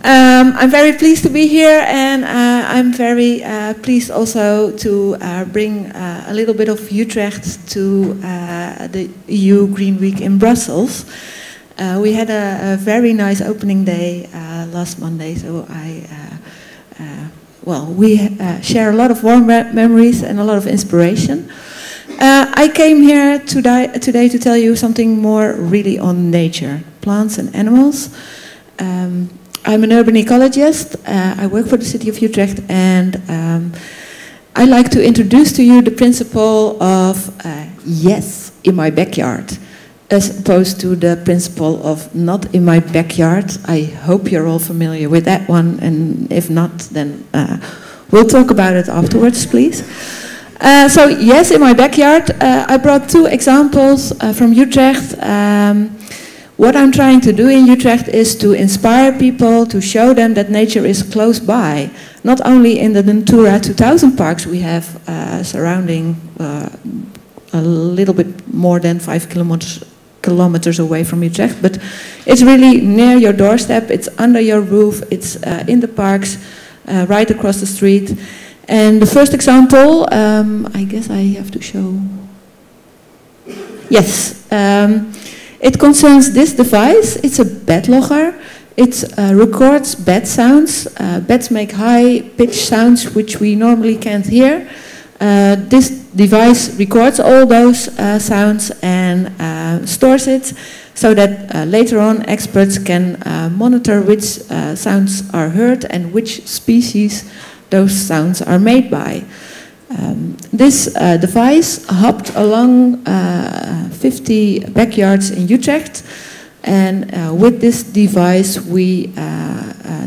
I'm very pleased to be here, and I'm very pleased also to bring a little bit of Utrecht to the EU Green Week in Brussels. We had a very nice opening day last Monday, so we share a lot of warm memories and a lot of inspiration. I came here today to tell you something more really on nature, plants and animals. I'm an urban ecologist. I work for the city of Utrecht, and I'd like to introduce to you the principle of yes, in my backyard, as opposed to the principle of not in my backyard. I hope you're all familiar with that one, and if not, then we'll talk about it afterwards, please. So yes, in my backyard, I brought 2 examples from Utrecht. What I'm trying to do in Utrecht is to inspire people, to show them that nature is close by. Not only in the Natura 2000 parks we have surrounding a little bit more than 5 kilometers away from Utrecht, but it's really near your doorstep, it's under your roof, it's in the parks, right across the street. And the first example, I guess I have to show. Yes. It concerns this device. It's a bed logger. It records bed sounds. Beds make high-pitched sounds which we normally can't hear. This device records all those sounds and stores it so that later on experts can monitor which sounds are heard and which species those sounds are made by. This device hopped along 50 backyards in Utrecht, and with this device we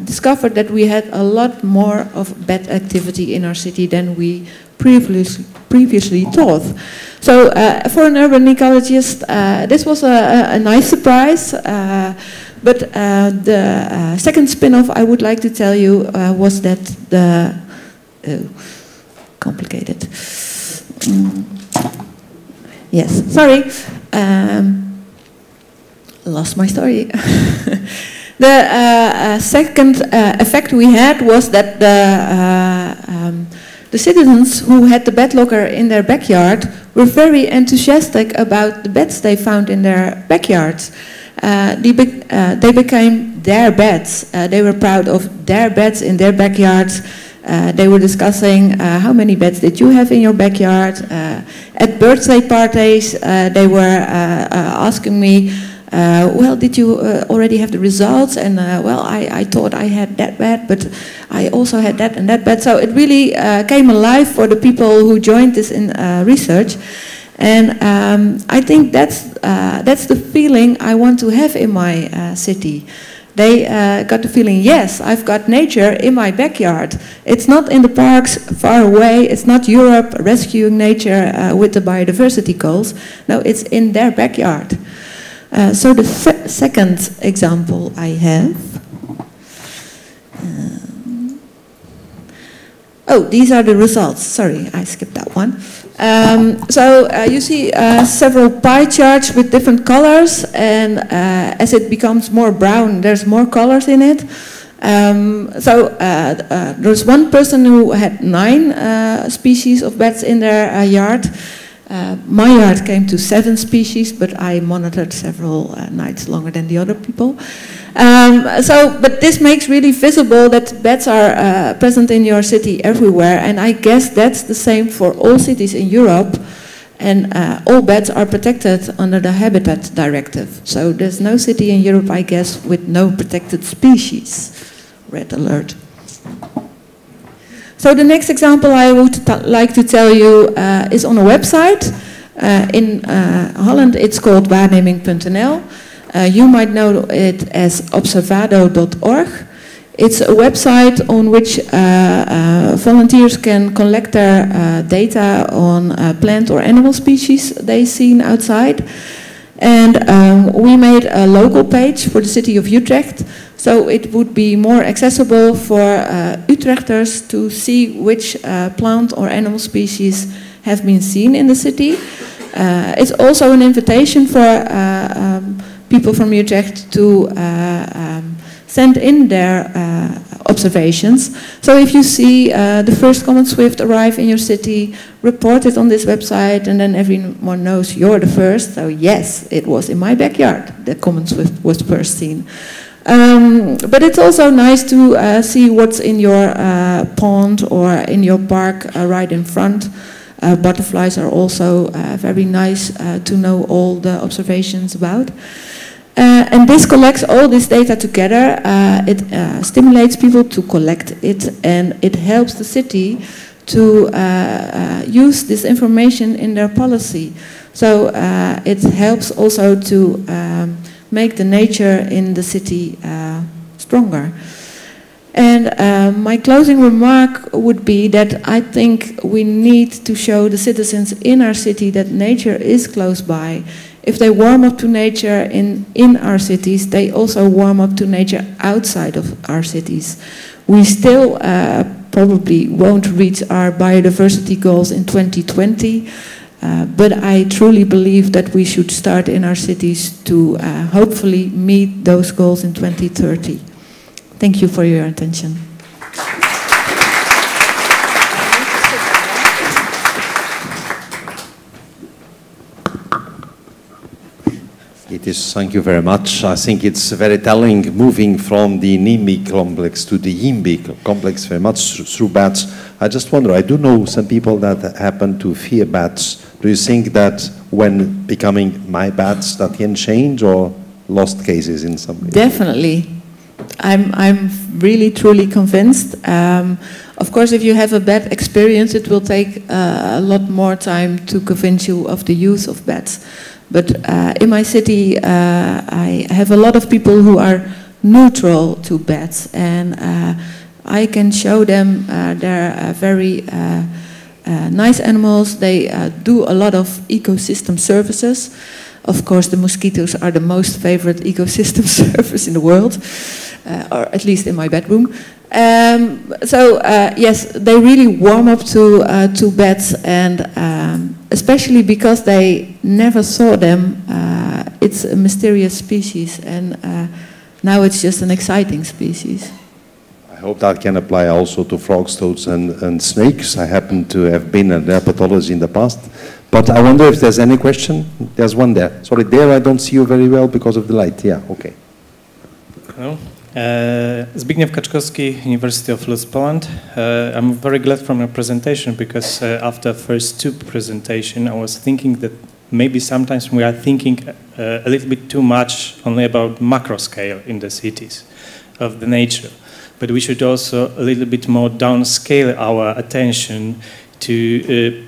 discovered that we had a lot more of bed activity in our city than we previously thought. So for an urban ecologist, this was a nice surprise, but the second spin-off I would like to tell you was that the complicated. Yes, sorry. Lost my story. The second effect we had was that the citizens who had the bed logger in their backyard were very enthusiastic about the beds they found in their backyards. They became their beds. They were proud of their beds in their backyards. They were discussing how many beds did you have in your backyard. At birthday parties, they were asking me, well, did you already have the results? And well, I thought I had that bed, but I also had that and that bed. So it really came alive for the people who joined this in research. And I think that's the feeling I want to have in my city. They got the feeling, yes, I've got nature in my backyard. It's not in the parks far away. It's not Europe rescuing nature with the biodiversity goals. No, it's in their backyard. So the second example I have. Oh, these are the results. Sorry, I skipped that one. You see several pie charts with different colors, and as it becomes more brown, there's more colors in it. There's one person who had 9 species of bats in their yard. My yard came to 7 species, but I monitored several nights longer than the other people. But this makes really visible that bats are present in your city everywhere, and I guess that's the same for all cities in Europe, and all bats are protected under the Habitat Directive. So there's no city in Europe, I guess, with no protected species. Red alert. So the next example I would like to tell you is on a website. In Holland it's called waarneming.nl. You might know it as observado.org. It's a website on which volunteers can collect their data on plant or animal species they've seen outside. And we made a local page for the city of Utrecht, so it would be more accessible for Utrechters to see which plant or animal species have been seen in the city. It's also an invitation for people from Utrecht to send in their observations. So if you see the first common swift arrive in your city, report it on this website, and then everyone knows you're the first. So yes, it was in my backyard that common swift was first seen. But it's also nice to see what's in your pond or in your park right in front. Butterflies are also very nice to know all the observations about. And this collects all this data together. It stimulates people to collect it, and it helps the city to use this information in their policy. So it helps also to make the nature in the city stronger. And my closing remark would be that I think we need to show the citizens in our city that nature is close by. If they warm up to nature in our cities, they also warm up to nature outside of our cities. We still probably won't reach our biodiversity goals in 2020, but I truly believe that we should start in our cities to hopefully meet those goals in 2030. Thank you for your attention. It is, thank you very much. I think it's very telling moving from the NIMBY complex to the YIMBY complex very much through bats. I just wonder, I do know some people that happen to fear bats. Do you think that when becoming my bats that can change, or lost cases in some way? Definitely. I'm really truly convinced. Of course, if you have a bad experience, it will take a lot more time to convince you of the use of bats. But in my city, I have a lot of people who are neutral to bats, and I can show them they're very nice animals. They do a lot of ecosystem services. Of course, the mosquitoes are the most favorite ecosystem service in the world, or at least in my bedroom. Yes, they really warm up to bats, and especially because they never saw them. It's a mysterious species, and now it's just an exciting species. I hope that can apply also to frogs, toads, and snakes. I happen to have been an herpetologist in the past. But I wonder if there's any question. There's one there. Sorry, there I don't see you very well because of the light. Yeah, okay. Hello. Zbigniew Kaczkowski, University of Lodz, Poland. I'm very glad from your presentation, because after first 2 presentations, I was thinking that maybe sometimes we are thinking a little bit too much only about macro scale in the cities of the nature. But we should also a little bit more downscale our attention to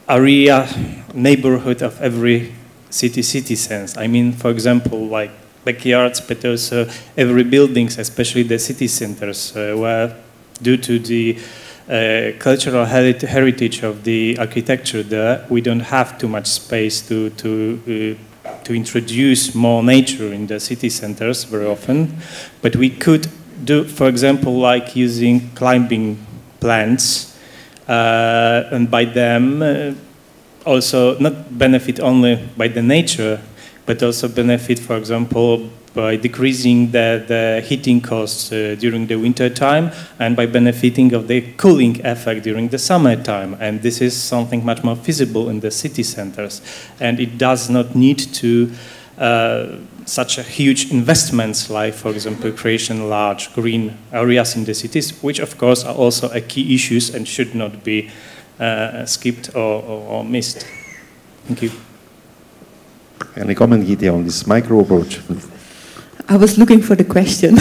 area, neighborhood of every citizens. I mean, for example, like backyards, but also every buildings, especially the city centers, where due to the cultural heritage of the architecture there, we don't have too much space to introduce more nature in the city centers very often. But we could do, for example, like using climbing plants, and by them also not benefit only by the nature, but also benefit, for example, by decreasing the heating costs during the winter time, and by benefiting of the cooling effect during the summertime. And this is something much more feasible in the city centers. And it does not need to such a huge investments like, for example, creation of large green areas in the cities, which of course are also a key issues and should not be skipped or missed. Thank you. Any comment, Gita, on this micro approach? I was looking for the question.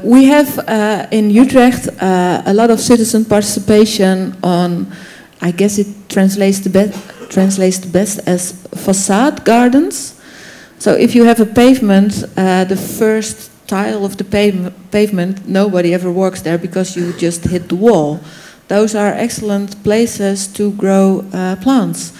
We have in Utrecht a lot of citizen participation on, I guess it translates the best as facade gardens. So if you have a pavement, the first tile of the pavement, nobody ever walks there because you just hit the wall. Those are excellent places to grow plants.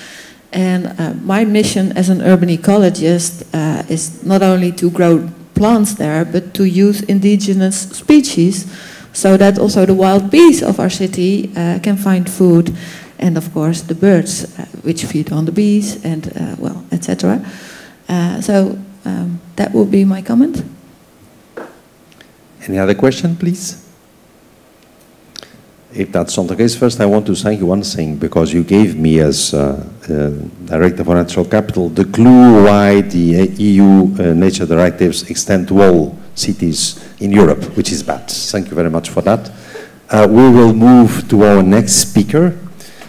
And my mission as an urban ecologist is not only to grow plants there, but to use indigenous species so that also the wild bees of our city can find food. And of course the birds which feed on the bees and, well, etc. So that will be my comment. Any other question, please? If that's not the case, first I want to thank you one thing, because you gave me as Director for Natural Capital the clue why the EU nature directives extend to all cities in Europe, which is bad. Thank you very much for that. We will move to our next speaker.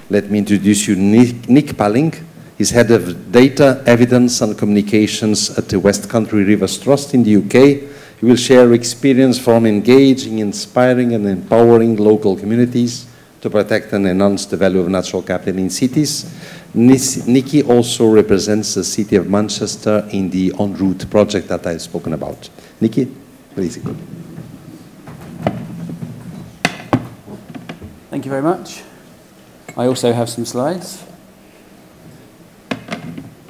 Let me introduce you Nick Palling. He's Head of Data, Evidence and Communications at the West Country Rivers Trust in the UK. He will share experience from engaging, inspiring and empowering local communities to protect and enhance the value of natural capital in cities. Nikki also represents the City of Manchester in the En Route project that I've spoken about. Nikki, please. Thank you very much. I also have some slides.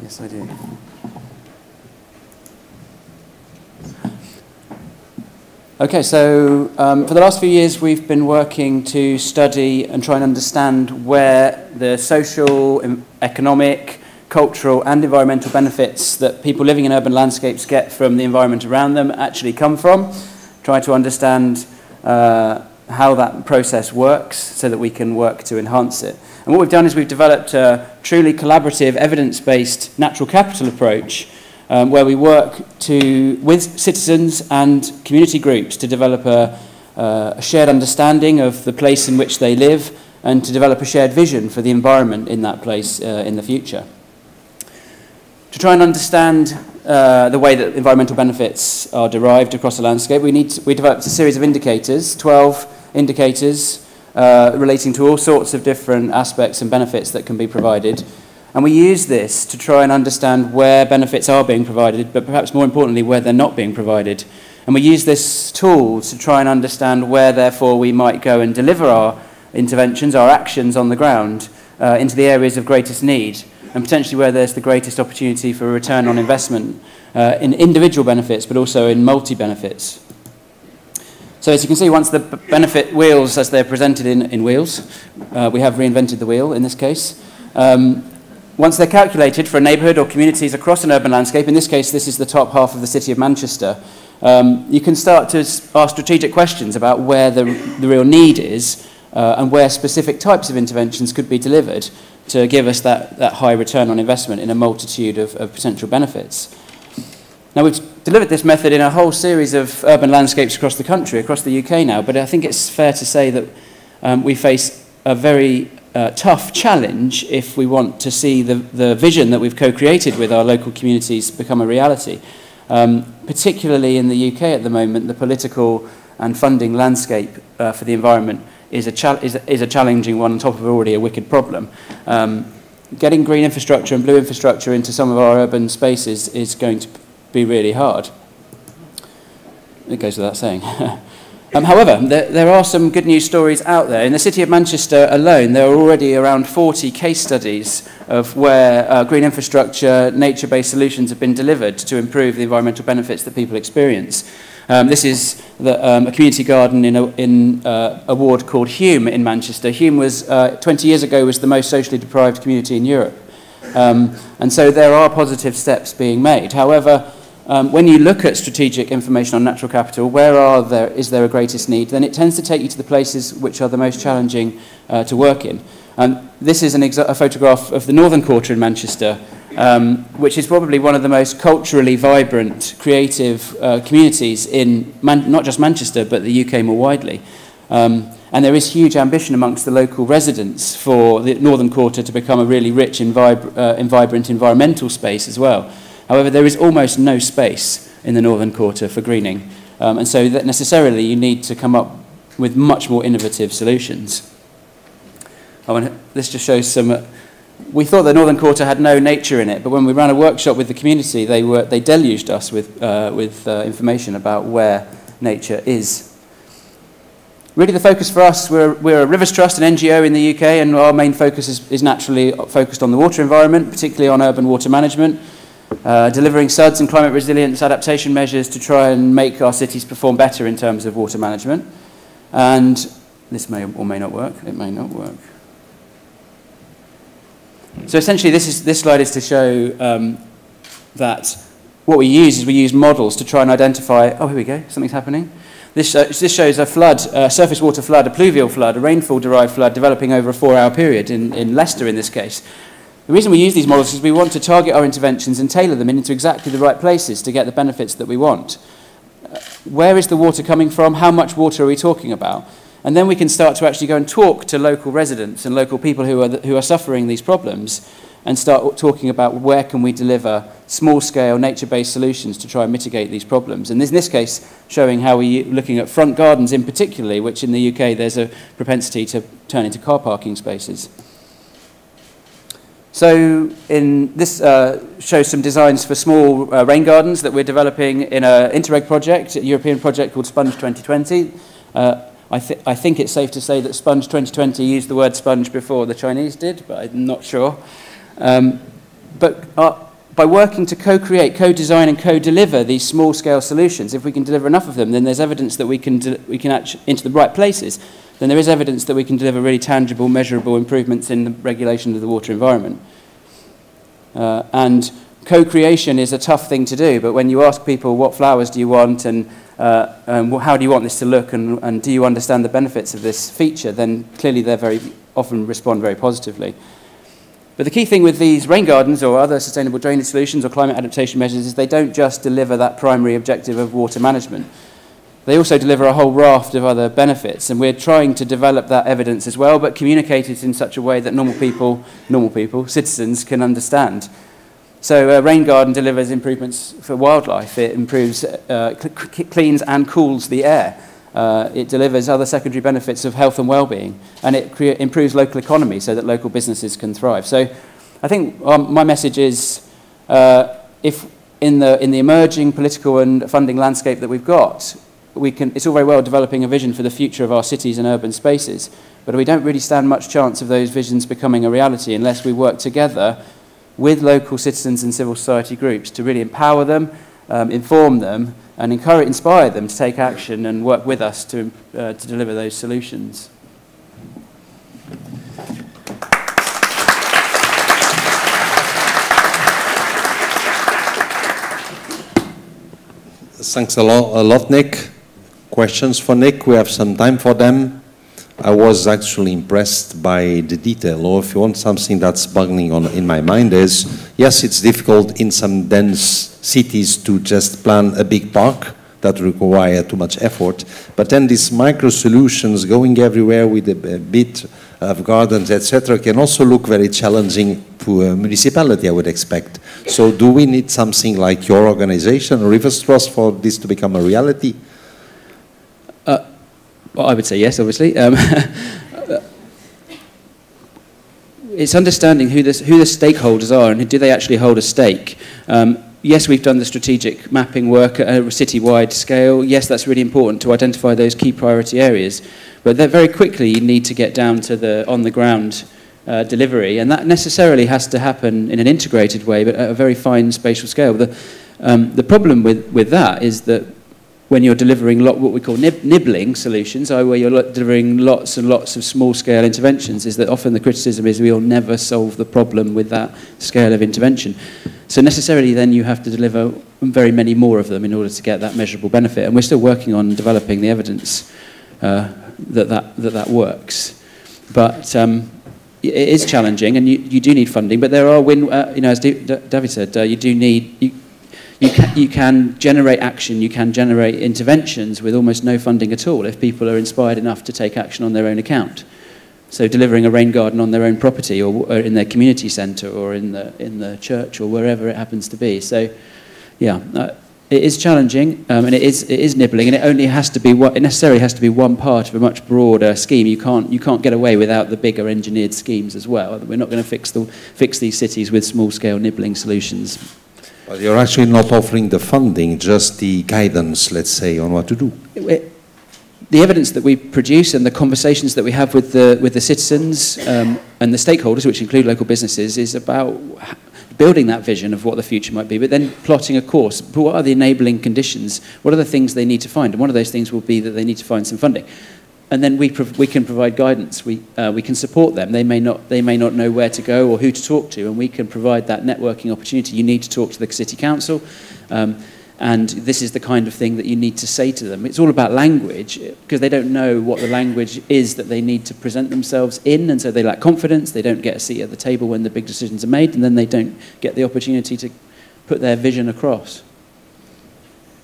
Yes, I do. Okay, so for the last few years we've been working to study and try and understand where the social, economic, cultural and environmental benefits that people living in urban landscapes get from the environment around them actually come from. Try to understand how that process works so that we can work to enhance it. And what we've done is we've developed a truly collaborative, evidence-based natural capital approach where we work with citizens and community groups to develop a shared understanding of the place in which they live and to develop a shared vision for the environment in that place in the future. To try and understand the way that environmental benefits are derived across the landscape, we developed a series of indicators, 12 indicators relating to all sorts of different aspects and benefits that can be provided. And we use this to try and understand where benefits are being provided, but perhaps more importantly, where they're not being provided. And we use this tool to try and understand where, therefore, we might go and deliver our interventions, our actions on the ground, into the areas of greatest need, and potentially where there's the greatest opportunity for a return on investment in individual benefits, but also in multi-benefits. So as you can see, once the benefit wheels, as they're presented in wheels, we have reinvented the wheel in this case. Once they're calculated for a neighbourhood or communities across an urban landscape, in this case this is the top half of the City of Manchester, you can start to ask strategic questions about where the real need is and where specific types of interventions could be delivered to give us that high return on investment in a multitude of potential benefits. Now we've delivered this method in a whole series of urban landscapes across the country, across the UK now, but I think it's fair to say that we face a very tough challenge if we want to see the vision that we've co-created with our local communities become a reality. Particularly in the UK at the moment, the political and funding landscape for the environment is a challenging one on top of already a wicked problem. Getting green infrastructure and blue infrastructure into some of our urban spaces is going to be really hard. It goes without saying. However, there are some good news stories out there. In the City of Manchester alone, there are already around 40 case studies of where green infrastructure, nature-based solutions have been delivered to improve the environmental benefits that people experience. This is a community garden in a ward called Hume in Manchester. Hume was, 20 years ago, was the most socially deprived community in Europe. And so there are positive steps being made. However, when you look at strategic information on natural capital, is there a greatest need, then it tends to take you to the places which are the most challenging to work in. This is a photograph of the Northern Quarter in Manchester, which is probably one of the most culturally vibrant, creative communities in not just Manchester, but the UK more widely. And there is huge ambition amongst the local residents for the Northern Quarter to become a really rich and vibrant environmental space as well. However, there is almost no space in the Northern Quarter for greening. And so that necessarily you need to come up with much more innovative solutions. This just shows some... we thought the Northern Quarter had no nature in it, but when we ran a workshop with the community, they deluged us with information about where nature is. Really the focus for us, we're a Rivers Trust, an NGO in the UK, and our main focus is naturally focused on the water environment, particularly on urban water management, delivering SUDS and climate resilience adaptation measures to try and make our cities perform better in terms of water management. And this may or may not work. It may not work. So essentially this slide is to show that what we use models to try and identify, oh, here we go, something's happening. This shows a flood, a surface water flood, a pluvial flood, a rainfall-derived flood developing over a 4-hour period in Leicester in this case. The reason we use these models is we want to target our interventions and tailor them into exactly the right places to get the benefits that we want. Where is the water coming from? How much water are we talking about? And then we can start to actually go and talk to local residents and local people who are suffering these problems and start talking about where can we deliver small-scale, nature-based solutions to try and mitigate these problems. And in this case, showing how we're looking at front gardens in particular, which in the UK there's a propensity to turn into car parking spaces. So this shows some designs for small rain gardens that we're developing in an Interreg project, a European project called Sponge 2020. I think it's safe to say that Sponge 2020 used the word sponge before the Chinese did, but I'm not sure. But by working to co-create, co-design and co-deliver these small-scale solutions, if we can deliver enough of them, then there's evidence that we can actually into the right places. Then there is evidence that we can deliver really tangible, measurable improvements in the regulation of the water environment. And co-creation is a tough thing to do, but when you ask people what flowers do you want and how do you want this to look and do you understand the benefits of this feature, then clearly they very often respond very positively. But the key thing with these rain gardens or other sustainable drainage solutions or climate adaptation measures is they don't just deliver that primary objective of water management. They also deliver a whole raft of other benefits, and we're trying to develop that evidence as well, but communicate it in such a way that normal people, citizens can understand. So a rain garden delivers improvements for wildlife. It improves, cleans and cools the air. It delivers other secondary benefits of health and well-being, and it improves local economy so that local businesses can thrive. So I think my message is, if in the emerging political and funding landscape that we've got, it's all very well developing a vision for the future of our cities and urban spaces, but we don't really stand much chance of those visions becoming a reality unless we work together with local citizens and civil society groups to really empower them, inform them, and inspire them to take action and work with us to deliver those solutions. Thanks a lot, Nick. Questions for Nick? We have some time for them. I was actually impressed by the detail, or if you want something that's bugging in my mind is, yes, it's difficult in some dense cities to just plan a big park that require too much effort, but then these micro solutions going everywhere with a bit of gardens, etc., can also look very challenging to a municipality, I would expect. So do we need something like your organization, Rivers Trust, for this to become a reality? Well, I would say yes, obviously. It's understanding who the stakeholders are and do they actually hold a stake. Yes, we've done the strategic mapping work at a city-wide scale. Yes, that's really important to identify those key priority areas. But then very quickly you need to get down to the on-the-ground delivery, and that necessarily has to happen in an integrated way, but at a very fine spatial scale. The problem with that is that when you're delivering what we call nibbling solutions, where you're delivering lots and lots of small-scale interventions, is that often the criticism is we'll never solve the problem with that scale of intervention. So necessarily then you have to deliver very many more of them in order to get that measurable benefit. And we're still working on developing the evidence that works. But it is challenging, and you do need funding. But there are as David said, you can generate action, you can generate interventions with almost no funding at all if people are inspired enough to take action on their own account. So delivering a rain garden on their own property, or in their community centre, or in the church, or wherever it happens to be. So, yeah, it is challenging, and it is nibbling, and it necessarily has to be one part of a much broader scheme. You can't get away without the bigger engineered schemes as well. We're not going to fix these cities with small-scale nibbling solutions. Well, you're actually not offering the funding, just the guidance, let's say, on what to do. The evidence that we produce and the conversations that we have with the citizens and the stakeholders, which include local businesses, is about building that vision of what the future might be, but then plotting a course. But what are the enabling conditions? What are the things they need to find? And one of those things will be that they need to find some funding. And then we can provide guidance. We can support them. They may not know where to go or who to talk to, and we can provide that networking opportunity. You need to talk to the city council, and this is the kind of thing that you need to say to them. It's all about language, because they don't know what the language is that they need to present themselves in, and so they lack confidence. They don't get a seat at the table when the big decisions are made, and then they don't get the opportunity to put their vision across.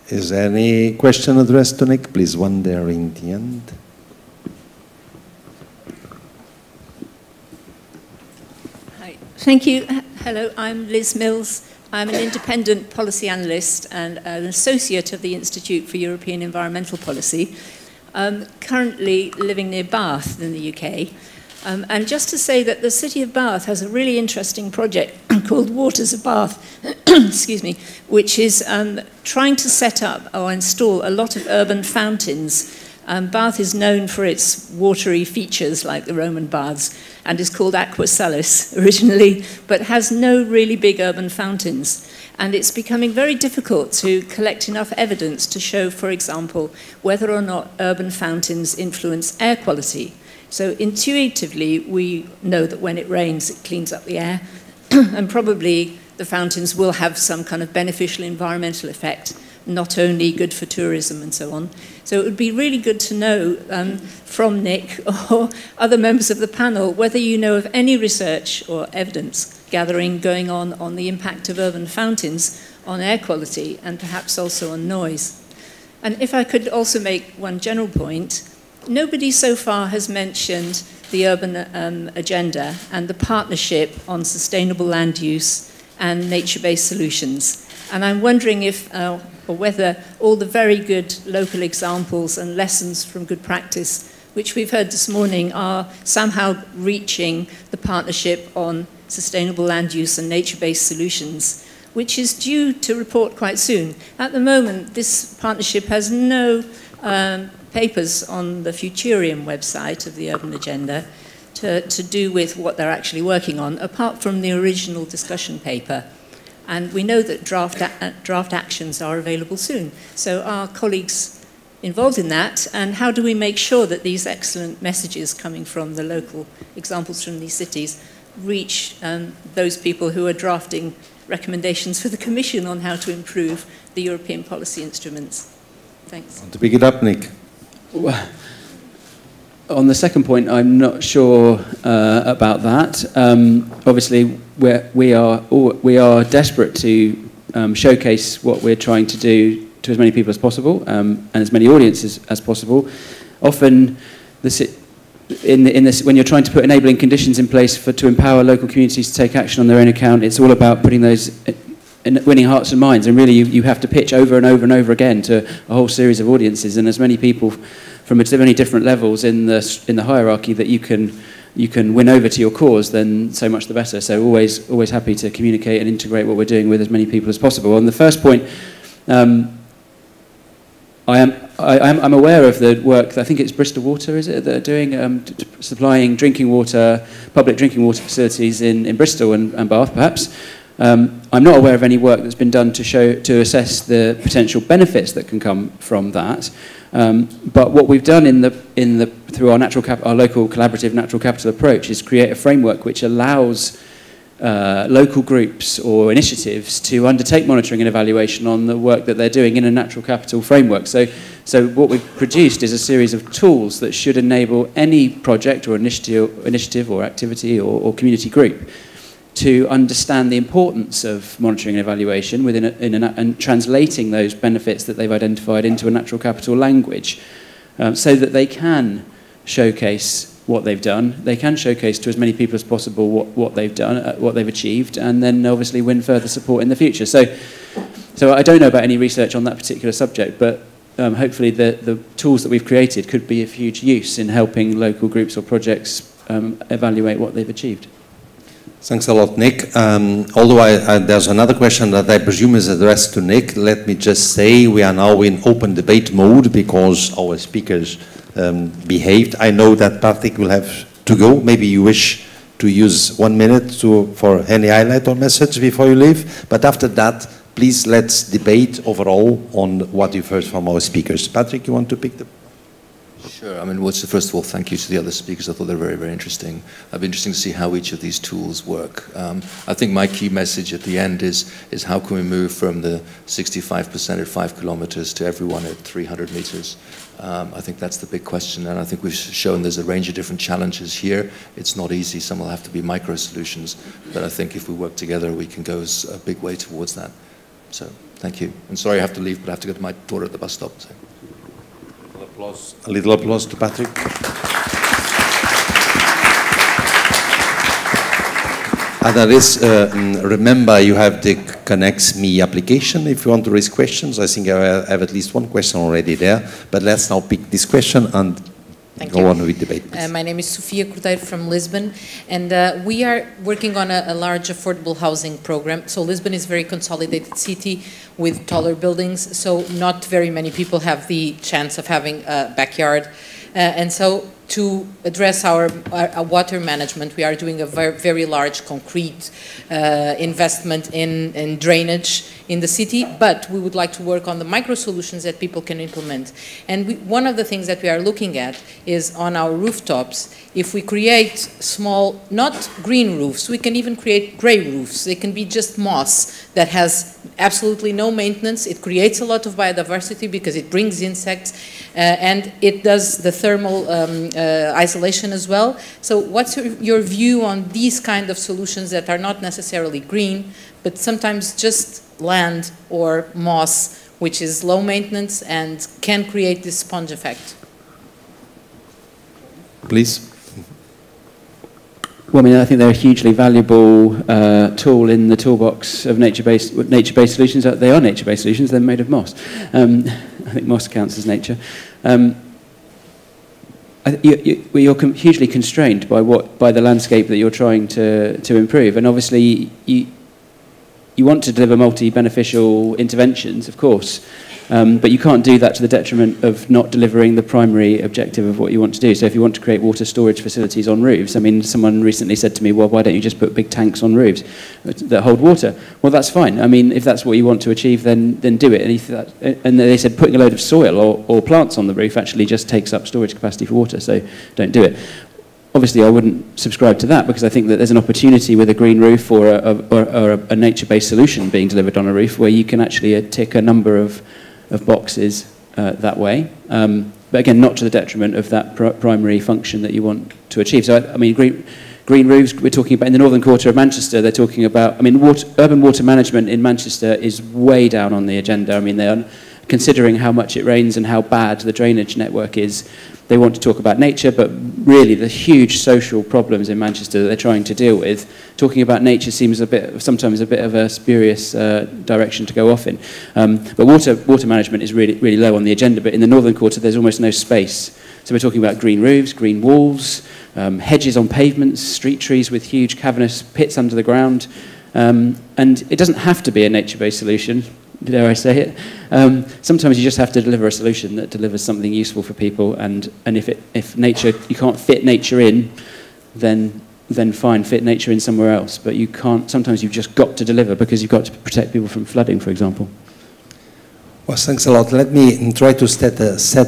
Is there any question addressed to Nick? Please, one there in the end. Thank you. Hello, I'm Liz Mills. I'm an independent policy analyst and an associate of the Institute for European Environmental Policy. Currently living near Bath in the UK. And just to say that the City of Bath has a really interesting project called Waters of Bath, excuse me, which is trying to set up or install a lot of urban fountains. Bath is known for its watery features like the Roman baths and is called Aqua Salis originally, but has no really big urban fountains. And it's becoming very difficult to collect enough evidence to show, for example, whether or not urban fountains influence air quality. So intuitively, we know that when it rains, it cleans up the air, and probably the fountains will have some kind of beneficial environmental effect, not only good for tourism and so on. So it would be really good to know from Nick or other members of the panel whether you know of any research or evidence gathering going on the impact of urban fountains on air quality and perhaps also on noise. And if I could also make one general point, nobody so far has mentioned the urban agenda and the partnership on sustainable land use and nature-based solutions. And I'm wondering if, or whether all the very good local examples and lessons from good practice, which we've heard this morning, are somehow reaching the partnership on sustainable land use and nature-based solutions, which is due to report quite soon. At the moment, this partnership has no papers on the Futurium website of the Urban Agenda to do with what they're actually working on, apart from the original discussion paper. And we know that draft actions are available soon. So are colleagues involved in that? And how do we make sure that these excellent messages coming from the local examples from these cities reach those people who are drafting recommendations for the Commission on how to improve the European policy instruments? Thanks. To pick it up, Nick. Well, on the second point, I'm not sure about that. Obviously, we are desperate to showcase what we're trying to do to as many people as possible and as many audiences as possible. Often, when you're trying to put enabling conditions in place to empower local communities to take action on their own account, it's all about putting those winning hearts and minds. And really, you have to pitch over and over and over again to a whole series of audiences and as many people from as many different levels in the hierarchy that you can win over to your cause, then so much the better. So always happy to communicate and integrate what we're doing with as many people as possible. On the first point, I'm aware of the work that I think it's Bristol Water, is it, that are doing supplying drinking water, public drinking water facilities in Bristol and Bath, perhaps. I'm not aware of any work that's been done to assess the potential benefits that can come from that. But what we've done through our local collaborative natural capital approach is create a framework which allows local groups or initiatives to undertake monitoring and evaluation on the work that they're doing in a natural capital framework. So what we've produced is a series of tools that should enable any project or initiative or activity or community group to understand the importance of monitoring and evaluation and translating those benefits that they've identified into a natural capital language, so that they can showcase what they've done. They can showcase to as many people as possible what they've done, what they've achieved, and then obviously win further support in the future. So I don't know about any research on that particular subject, but hopefully the tools that we've created could be of huge use in helping local groups or projects evaluate what they've achieved. Thanks a lot, Nick. Although there's another question that I presume is addressed to Nick, let me just say we are now in open debate mode because our speakers behaved. I know that Patrick will have to go. Maybe you wish to use 1 minute for any highlight or message before you leave. But after that, please let's debate overall on what you've heard from our speakers. Patrick, you want to pick the... Sure. I mean, first of all, thank you to the other speakers. I thought they were very, very interesting. It'll be interesting to see how each of these tools work. I think my key message at the end is how can we move from the 65% at 5 kilometers to everyone at 300 meters? I think that's the big question, and I think we've shown there's a range of different challenges here. It's not easy. Some will have to be micro solutions, but I think if we work together, we can go a big way towards that. So, thank you. And sorry I have to leave, but I have to go to my daughter at the bus stop. So. A little applause to Patrick. And that is, remember you have the Connects Me application if you want to raise questions. I think I have at least one question already there, but let's now pick this question and go on with debate. My name is Sofia Cordeiro from Lisbon, and we are working on a large affordable housing program. So Lisbon is a very consolidated city with taller buildings, so not very many people have the chance of having a backyard. And so to address our water management, we are doing a very large concrete investment in drainage in the city, but we would like to work on the micro solutions that people can implement. And one of the things that we are looking at is on our rooftops, if we create small, not green roofs, we can even create gray roofs. They can be just moss that has absolutely no maintenance. It creates a lot of biodiversity because it brings insects and it does the thermal isolation as well. So what's your view on these kind of solutions that are not necessarily green, but sometimes just land or moss, which is low maintenance and can create this sponge effect? Please. Well, I mean, I think they're a hugely valuable tool in the toolbox of nature-based solutions. They are nature-based solutions. They're made of moss. I think moss counts as nature. You're hugely constrained by the landscape that you're trying to improve, and obviously you want to deliver multi-beneficial interventions, of course, but you can't do that to the detriment of not delivering the primary objective of what you want to do. So if you want to create water storage facilities on roofs, I mean, someone recently said to me, well, why don't you just put big tanks on roofs that hold water? Well, that's fine. I mean, if that's what you want to achieve, then do it. And they said putting a load of soil or plants on the roof actually just takes up storage capacity for water, so don't do it. Obviously, I wouldn't subscribe to that because I think that there's an opportunity with a green roof or a nature-based solution being delivered on a roof where you can actually tick a number of boxes that way. But again, not to the detriment of that primary function that you want to achieve. So, I mean, green roofs, we're talking about in the northern quarter of Manchester, they're talking about, I mean, urban water management in Manchester is way down on the agenda. I mean, they are considering how much it rains and how bad the drainage network is. They want to talk about nature, but really the huge social problems in Manchester that they're trying to deal with, talking about nature seems sometimes a bit of a spurious direction to go off in. But water management is really low on the agenda, but in the northern quarter there's almost no space. So we're talking about green roofs, green walls, hedges on pavements, street trees with huge cavernous pits under the ground. And it doesn't have to be a nature-based solution, dare I say it. Sometimes you just have to deliver a solution that delivers something useful for people, and if nature, you can't fit nature in, then then fine, fit nature in somewhere else, but you can't, sometimes you've just got to deliver because you've got to protect people from flooding, for example. Well, thanks a lot. Let me try to set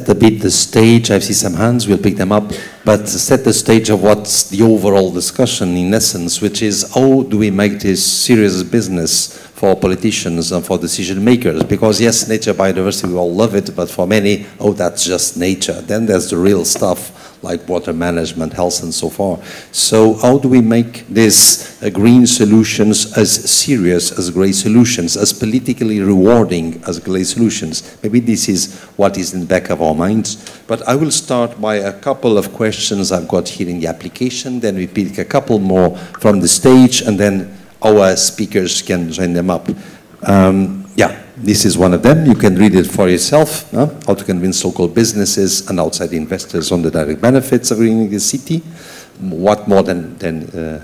a bit the stage. I see some hands, we'll pick them up, but set the stage of what's the overall discussion in essence, which is how do we make this serious business for politicians and for decision makers? Because yes, nature, biodiversity, we all love it, but for many, oh, that's just nature. Then there's the real stuff like water management, health, and so forth. So how do we make this green solutions as serious as grey solutions, as politically rewarding as grey solutions? Maybe this is what is in the back of our minds. But I will start by a couple of questions I've got here in the application, then we pick a couple more from the stage, and then our speakers can join them up. Yeah, this is one of them. You can read it for yourself. How to convince local businesses and outside investors on the direct benefits of greening the city. What more than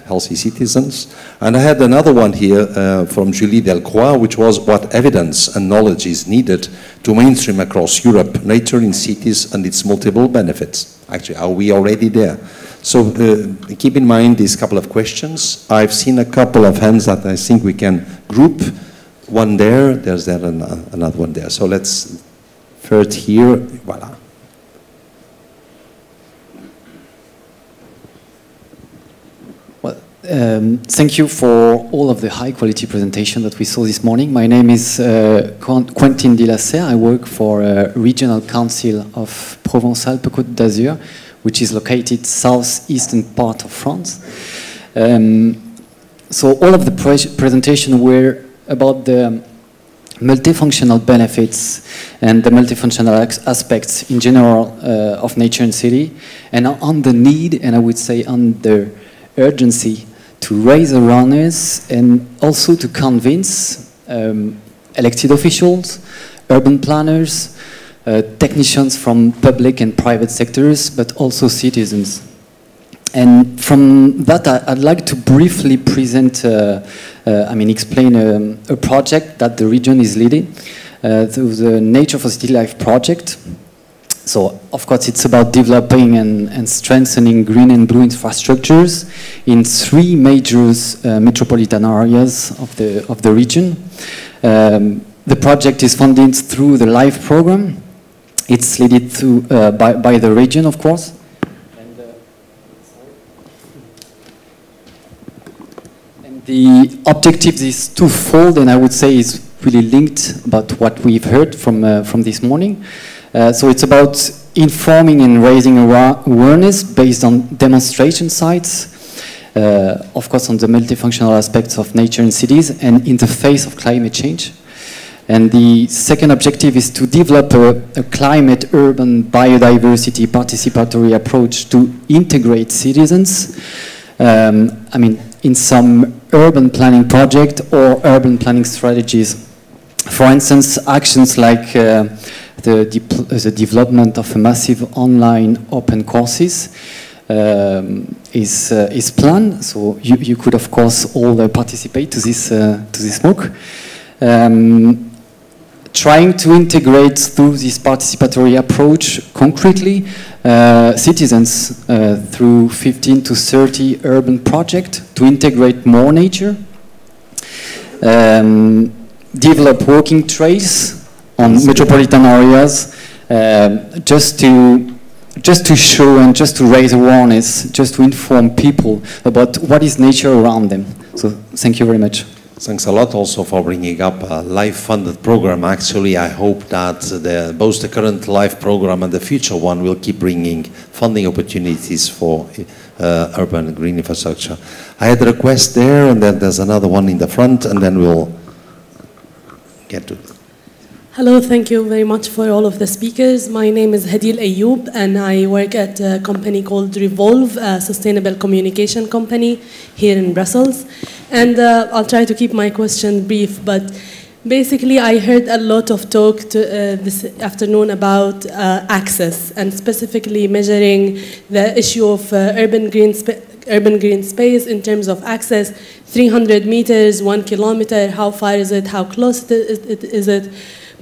healthy citizens? And I had another one here from Julie Delcroix, which was what evidence and knowledge is needed to mainstream across Europe nature in cities and its multiple benefits. Actually, are we already there? So keep in mind these couple of questions. I've seen a couple of hands that I think we can group. One there, there's there another one there. So let's first here, voila. Well, thank you for all of the high quality presentation that we saw this morning. My name is Quentin Dilasser. I work for Regional Council of Provence-Alpes-Côte d'Azur, which is located southeastern part of France. So all of the presentation were about the multifunctional benefits and the multifunctional aspects in general of nature and city, and on the need, and I would say on the urgency to raise awareness and also to convince elected officials, urban planners, technicians from public and private sectors, but also citizens. And from that, I'd like to briefly present, explain a project that the region is leading, the Nature for City Life project. So, of course, it's about developing and strengthening green and blue infrastructures in 3 major metropolitan areas of the region. The project is funded through the LIFE program. It's led through, by the region, of course. The objective is twofold, and I would say is really linked about what we've heard from this morning. So it's about informing and raising awareness based on demonstration sites, of course on the multifunctional aspects of nature and cities and in the face of climate change. And the second objective is to develop a climate, urban, biodiversity, participatory approach to integrate citizens. In some urban planning project or urban planning strategies. For instance, actions like the development of a massive online open courses is planned. So you could, of course, all participate to this MOOC. Trying to integrate through this participatory approach concretely citizens through 15 to 30 urban projects to integrate more nature, develop walking trails on metropolitan areas, just to show and just to raise awareness, just to inform people about what is nature around them. So thank you very much. Thanks a lot also for bringing up a LIFE-funded program. Actually, I hope that both the current LIFE program and the future one will keep bringing funding opportunities for urban and green infrastructure. I had a request there, and then there's another one in the front, and then we'll get to it. Hello, thank you very much for all of the speakers. My name is Hadil Ayoub, and I work at a company called Revolve, a sustainable communication company here in Brussels. And I'll try to keep my question brief, but basically I heard a lot of talk this afternoon about access, and specifically measuring the issue of urban green space in terms of access, 300 meters, 1 kilometer, how far is it, how close is it?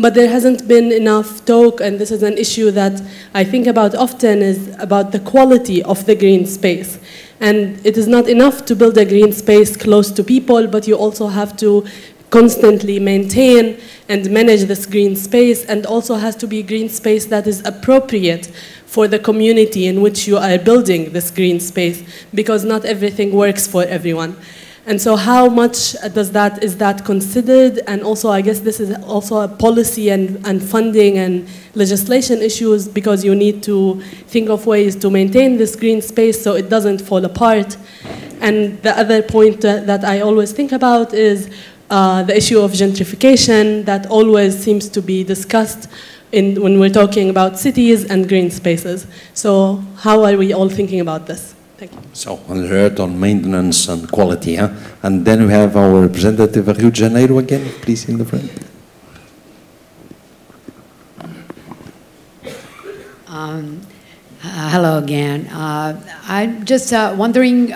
But there hasn't been enough talk, and this is an issue that I think about often, is about the quality of the green space. And it is not enough to build a green space close to people, but you also have to constantly maintain and manage this green space, and also has to be green space that is appropriate for the community in which you are building this green space, because not everything works for everyone. And so how much is that considered? And also, I guess this is also a policy and funding and legislation issues, because you need to think of ways to maintain this green space so it doesn't fall apart. And the other point that I always think about is the issue of gentrification that always seems to be discussed when we're talking about cities and green spaces. So how are we all thinking about this? Thank you. So, alert on maintenance and quality. Huh? And then we have our representative of Rio de Janeiro again, please, in the front. Hello again. I'm just wondering,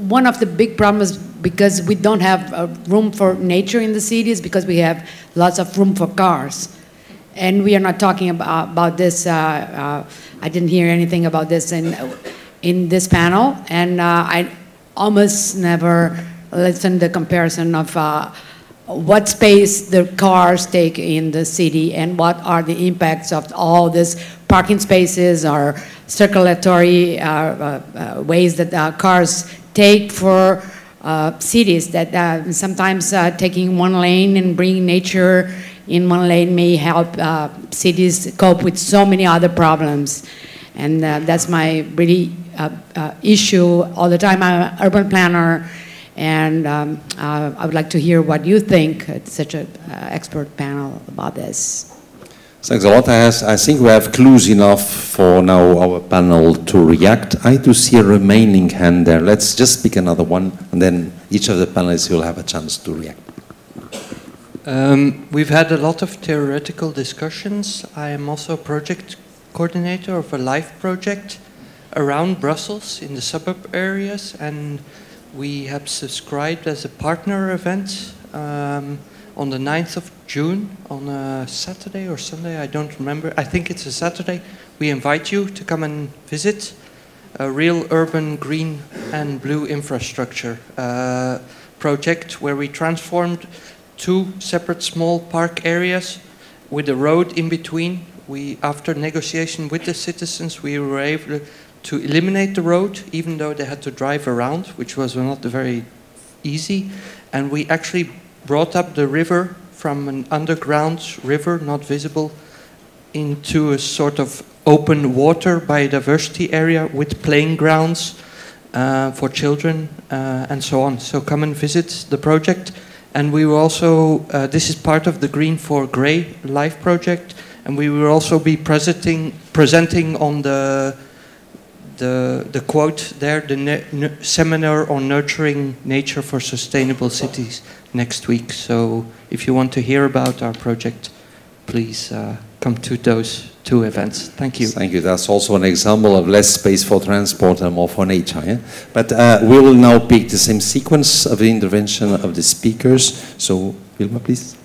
one of the big problems, because we don't have room for nature in the cities, because we have lots of room for cars. And we are not talking about this, I didn't hear anything about this in this panel, and I almost never listened to the comparison of what space the cars take in the city and what are the impacts of all these parking spaces or circulatory ways that cars take for cities, that sometimes taking one lane and bringing nature in one lane may help cities cope with so many other problems. And that's my really issue all the time. I'm an urban planner, and I would like to hear what you think. It's such an expert panel about this. Thanks a lot. I think we have clues enough for now our panel to react. I do see a remaining hand there. Let's just pick another one, and then each of the panelists will have a chance to react. We've had a lot of theoretical discussions. I am also a project coordinator of a LIFE project around Brussels in the suburb areas, and we have subscribed as a partner event on the 9th of June, on a Saturday or Sunday, I don't remember. I think it's a Saturday. We invite you to come and visit a real urban green and blue infrastructure project where we transformed 2 separate small park areas with a road in between. After negotiation with the citizens, we were able to eliminate the road, even though they had to drive around, which was not very easy. And we actually brought up the river from an underground river, not visible, into a sort of open water biodiversity area with playing grounds for children and so on. So come and visit the project. And we will also, this is part of the Green for Grey LIFE project, and we will also be presenting on the quote there, the seminar on nurturing nature for sustainable cities next week. So if you want to hear about our project, please come to those 2 events. Thank you. Thank you. That's also an example of less space for transport and more for nature. Yeah? But we will now pick the same sequence of the intervention of the speakers. So, Wilma, please.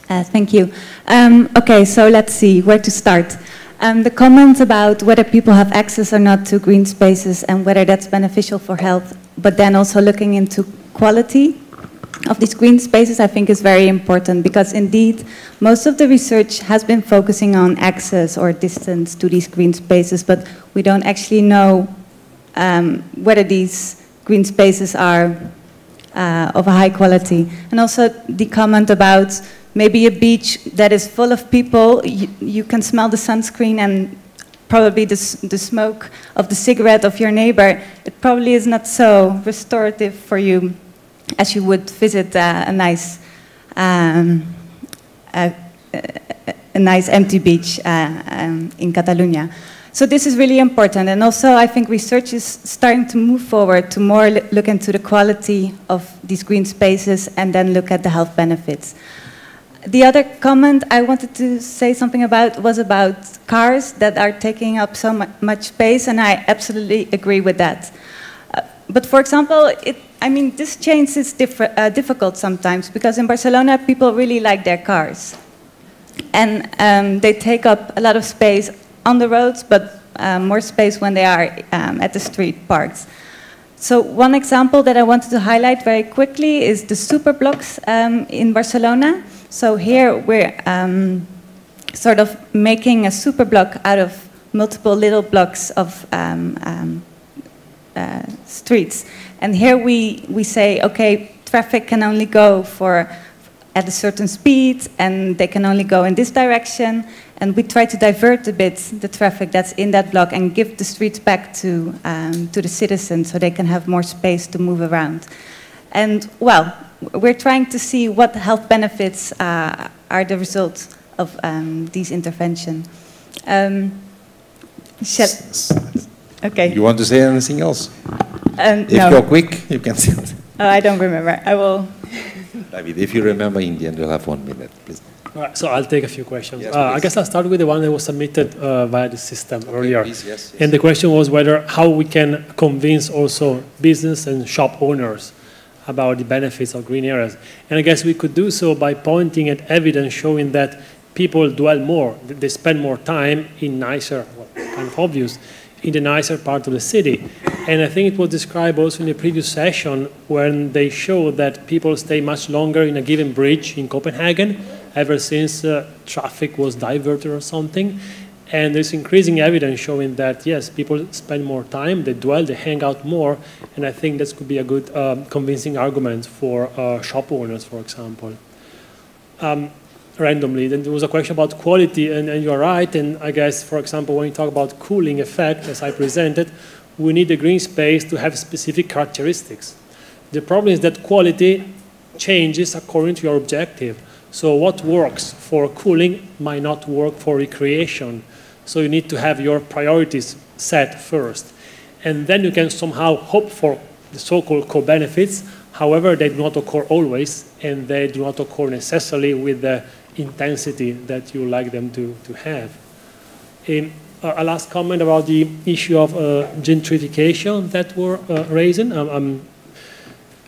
Thank you. Okay, so let's see where to start. The comments about whether people have access or not to green spaces and whether that's beneficial for health, but then also looking into quality of these green spaces, I think is very important, because indeed most of the research has been focusing on access or distance to these green spaces, but we don't actually know whether these green spaces are of a high quality. And also the comment about maybe a beach that is full of people, you can smell the sunscreen and probably the smoke of the cigarette of your neighbor. It probably is not so restorative for you as you would visit a nice empty beach in Catalonia. So this is really important, and also I think research is starting to move forward to more look into the quality of these green spaces and then look at the health benefits. The other comment I wanted to say something about was about cars that are taking up so much space, and I absolutely agree with that. But for example, this change is difficult sometimes, because in Barcelona people really like their cars. And they take up a lot of space on the roads, but more space when they are at the street parks. So one example that I wanted to highlight very quickly is the superblocks in Barcelona. So here we're sort of making a superblock out of multiple little blocks of streets. And here we say, okay, traffic can only go at a certain speed, and they can only go in this direction. And we try to divert a bit the traffic that's in that block and give the streets back to the citizens so they can have more space to move around. And well, we're trying to see what health benefits are the result of these interventions. Okay. You want to say anything else? If no. you're quick, you can say it. I don't remember. I will. David, if you remember Indian, you'll have 1 minute, please. All right, so I'll take a few questions. Yes, I guess I'll start with the one that was submitted via the system earlier. Please, yes. And the question was how we can convince also business and shop owners about the benefits of green areas. And I guess we could do so by pointing at evidence showing that people dwell more, they spend more time in nicer, well, kind of obvious, in the nicer part of the city. And I think it was described also in the previous session when they showed that people stay much longer in a given bridge in Copenhagen ever since traffic was diverted or something. And there's increasing evidence showing that, yes, people spend more time, they dwell, they hang out more, and I think this could be a good convincing argument for shop owners, for example. Randomly, then there was a question about quality, and you're right, and I guess, for example, when you talk about cooling effect, as I presented, we need the green space to have specific characteristics. The problem is that quality changes according to your objective. So what works for cooling might not work for recreation. So you need to have your priorities set first. And then you can somehow hope for the so-called co-benefits. However, they do not occur always, and they do not occur necessarily with the intensity that you like them to have. A last comment about the issue of gentrification that were raised.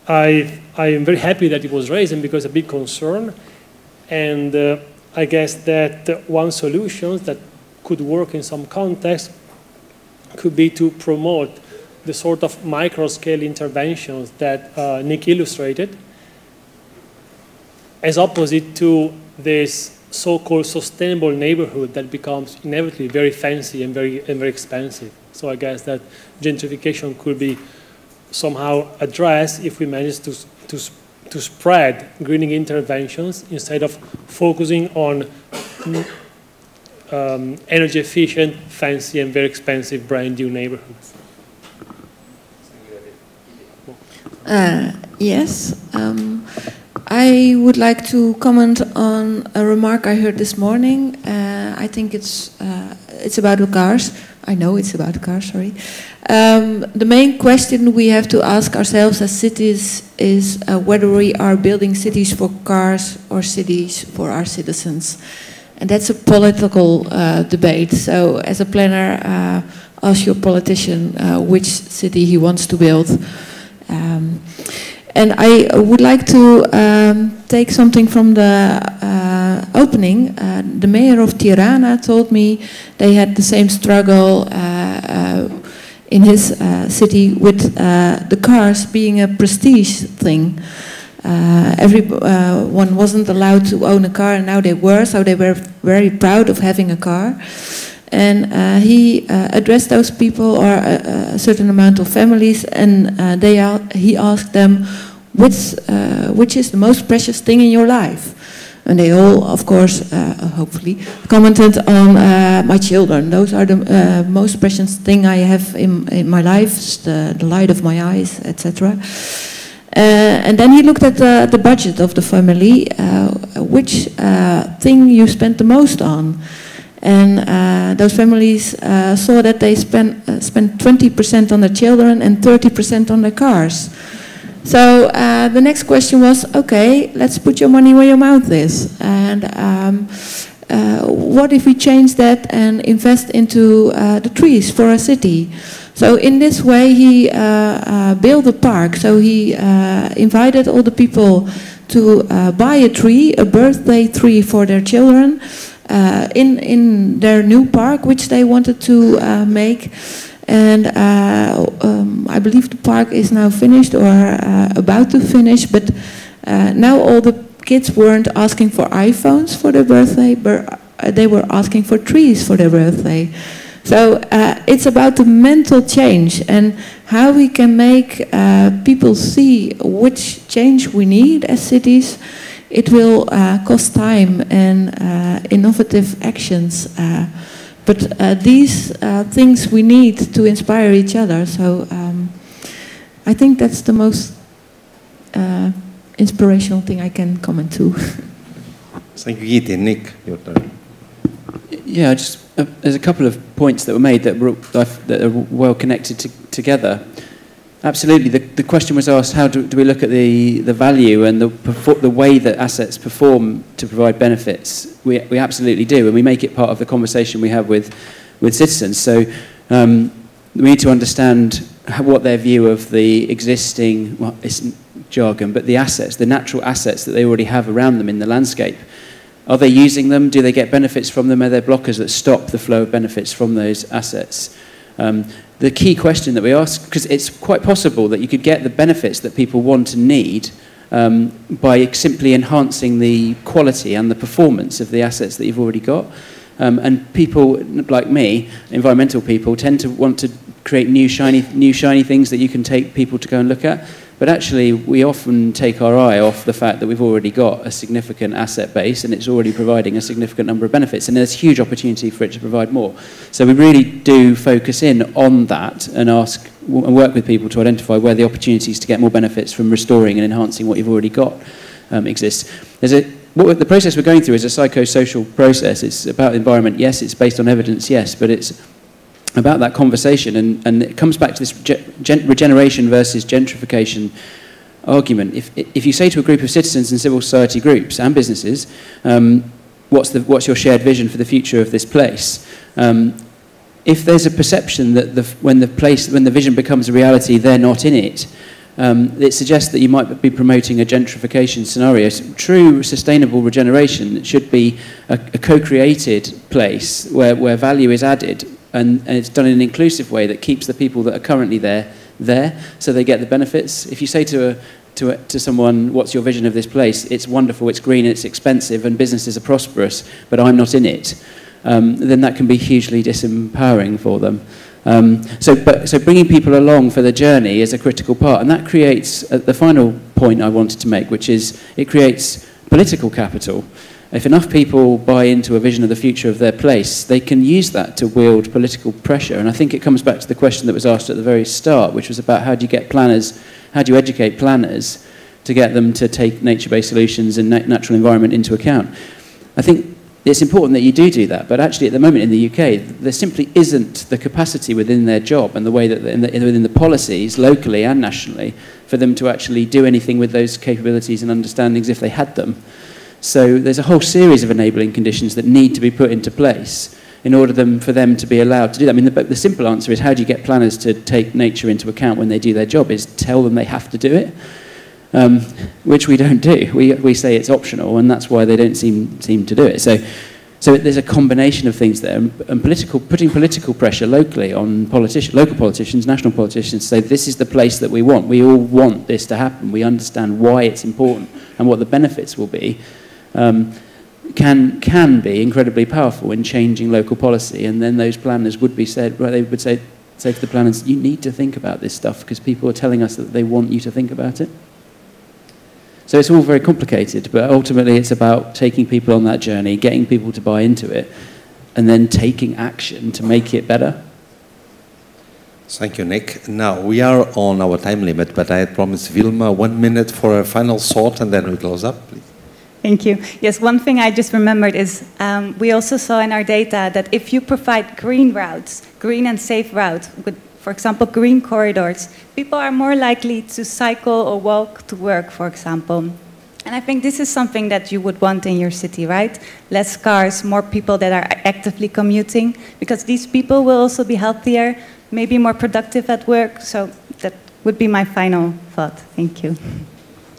I am very happy that it was raised because it's a big concern. And I guess that one solution that could work in some context could be to promote the sort of micro-scale interventions that Nick illustrated, as opposite to this so-called sustainable neighborhood that becomes inevitably very fancy and very expensive. So I guess that gentrification could be somehow addressed if we manage to spread greening interventions instead of focusing on energy efficient, fancy, and very expensive brand new neighborhoods. Yes. I would like to comment on a remark I heard this morning. I think it's about the cars. I know it's about the cars, sorry. The main question we have to ask ourselves as cities is whether we are building cities for cars or cities for our citizens. And that's a political debate. So as a planner, ask your politician which city he wants to build. And I would like to take something from the opening. The mayor of Tirana told me they had the same struggle in his city with the cars being a prestige thing. Everyone wasn't allowed to own a car, and now they were, so they were very proud of having a car. And he addressed those people, or a certain amount of families, and he asked them, which is the most precious thing in your life? And they all, of course, hopefully, commented on my children. Those are the most precious thing I have in my life, the light of my eyes, etc. And then he looked at the budget of the family, which thing you spent the most on. And those families saw that they spent 20% on their children and 30% on their cars. So the next question was, okay, let's put your money where your mouth is. And what if we change that and invest into the trees for a city? So in this way he built a park. So he invited all the people to buy a tree, a birthday tree for their children. in their new park, which they wanted to make. And I believe the park is now finished or about to finish, but now all the kids weren't asking for iPhones for their birthday, but they were asking for trees for their birthday. So it's about the mental change and how we can make people see which change we need as cities. It will cost time and innovative actions. But these things we need to inspire each other. So I think that's the most inspirational thing I can comment to. Thank you, Giti. Nick, your turn. Yeah, just there's a couple of points that were made that are well connected together. Absolutely, the question was asked: how do we look at the value and the way that assets perform to provide benefits? We absolutely do, and we make it part of the conversation we have with citizens. So we need to understand what their view of the existing, well, it's jargon, but the assets, the natural assets that they already have around them in the landscape. Are they using them? Do they get benefits from them? Are there blockers that stop the flow of benefits from those assets? The key question that we ask, because it's quite possible that you could get the benefits that people want and need by simply enhancing the quality and the performance of the assets that you've already got. And people like me, environmental people, tend to want to create new shiny things that you can take people to go and look at. But actually, we often take our eye off the fact that we've already got a significant asset base and it's already providing a significant number of benefits. And there's huge opportunity for it to provide more. So we really do focus in on that and ask and work with people to identify where the opportunities to get more benefits from restoring and enhancing what you've already got exist. The process we're going through is a psychosocial process. It's about the environment, yes. It's based on evidence, yes. But it's about that conversation, and it comes back to this regeneration versus gentrification argument. If you say to a group of citizens and civil society groups and businesses, what's your shared vision for the future of this place? If there's a perception that when the vision becomes a reality, they're not in it, it suggests that you might be promoting a gentrification scenario. True sustainable regeneration should be a co-created place where value is added. And it's done in an inclusive way that keeps the people that are currently there, so they get the benefits. If you say to someone, what's your vision of this place? It's wonderful, it's green, it's expensive, and businesses are prosperous, but I'm not in it. Then that can be hugely disempowering for them. So bringing people along for the journey is a critical part, and that creates the final point I wanted to make, which is it creates political capital. If enough people buy into a vision of the future of their place, they can use that to wield political pressure. And I think it comes back to the question that was asked at the very start, which was about how do you get planners, how do you educate planners to get them to take nature-based solutions and natural environment into account. I think it's important that you do that, but actually at the moment in the UK, there simply isn't the capacity within their job and the way that within the policies, locally and nationally, for them to actually do anything with those capabilities and understandings if they had them. So there's a whole series of enabling conditions that need to be put into place in order for them to be allowed to do that. I mean, the simple answer is how do you get planners to take nature into account when they do their job is tell them they have to do it, which we don't do. We say it's optional, and that's why they don't seem to do it. So there's a combination of things there, and putting political pressure locally on local politicians, national politicians, to say this is the place that we want. We all want this to happen. We understand why it's important and what the benefits will be. Can be incredibly powerful in changing local policy, and then those planners would say to the planners, you need to think about this stuff because people are telling us that they want you to think about it. So it's all very complicated, but ultimately it's about taking people on that journey, getting people to buy into it, and then taking action to make it better. Thank you, Nick. Now, we are on our time limit, but I had promised Vilma 1 minute for a final thought, and then we close up, please. Thank you. Yes, one thing I just remembered is we also saw in our data that if you provide green routes, green and safe routes, with, for example, green corridors, people are more likely to cycle or walk to work, for example. And I think this is something that you would want in your city, right? Less cars, more people that are actively commuting, because these people will also be healthier, maybe more productive at work. So that would be my final thought. Thank you.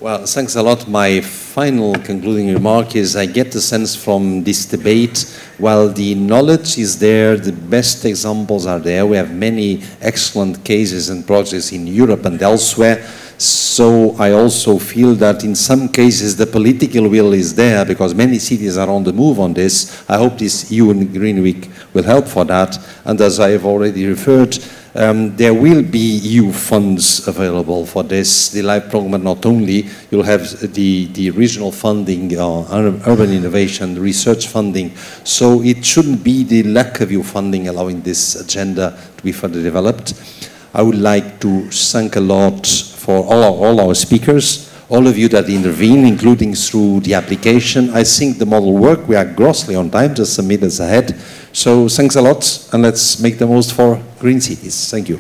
Well, thanks a lot. My final concluding remark is I get the sense from this debate, while the knowledge is there, the best examples are there. We have many excellent cases and projects in Europe and elsewhere. So I also feel that in some cases the political will is there because many cities are on the move on this. I hope this EU Green Week will help for that. And as I have already referred, there will be EU funds available for this. The LIFE program not only, you'll have the regional funding, urban innovation, research funding. So it shouldn't be the lack of EU funding allowing this agenda to be further developed. I would like to thank a lot for all our speakers, all of you that intervene, including through the application. I think the model work. We are grossly on time, just some minutes ahead. So thanks a lot, and let's make the most for green cities. Thank you.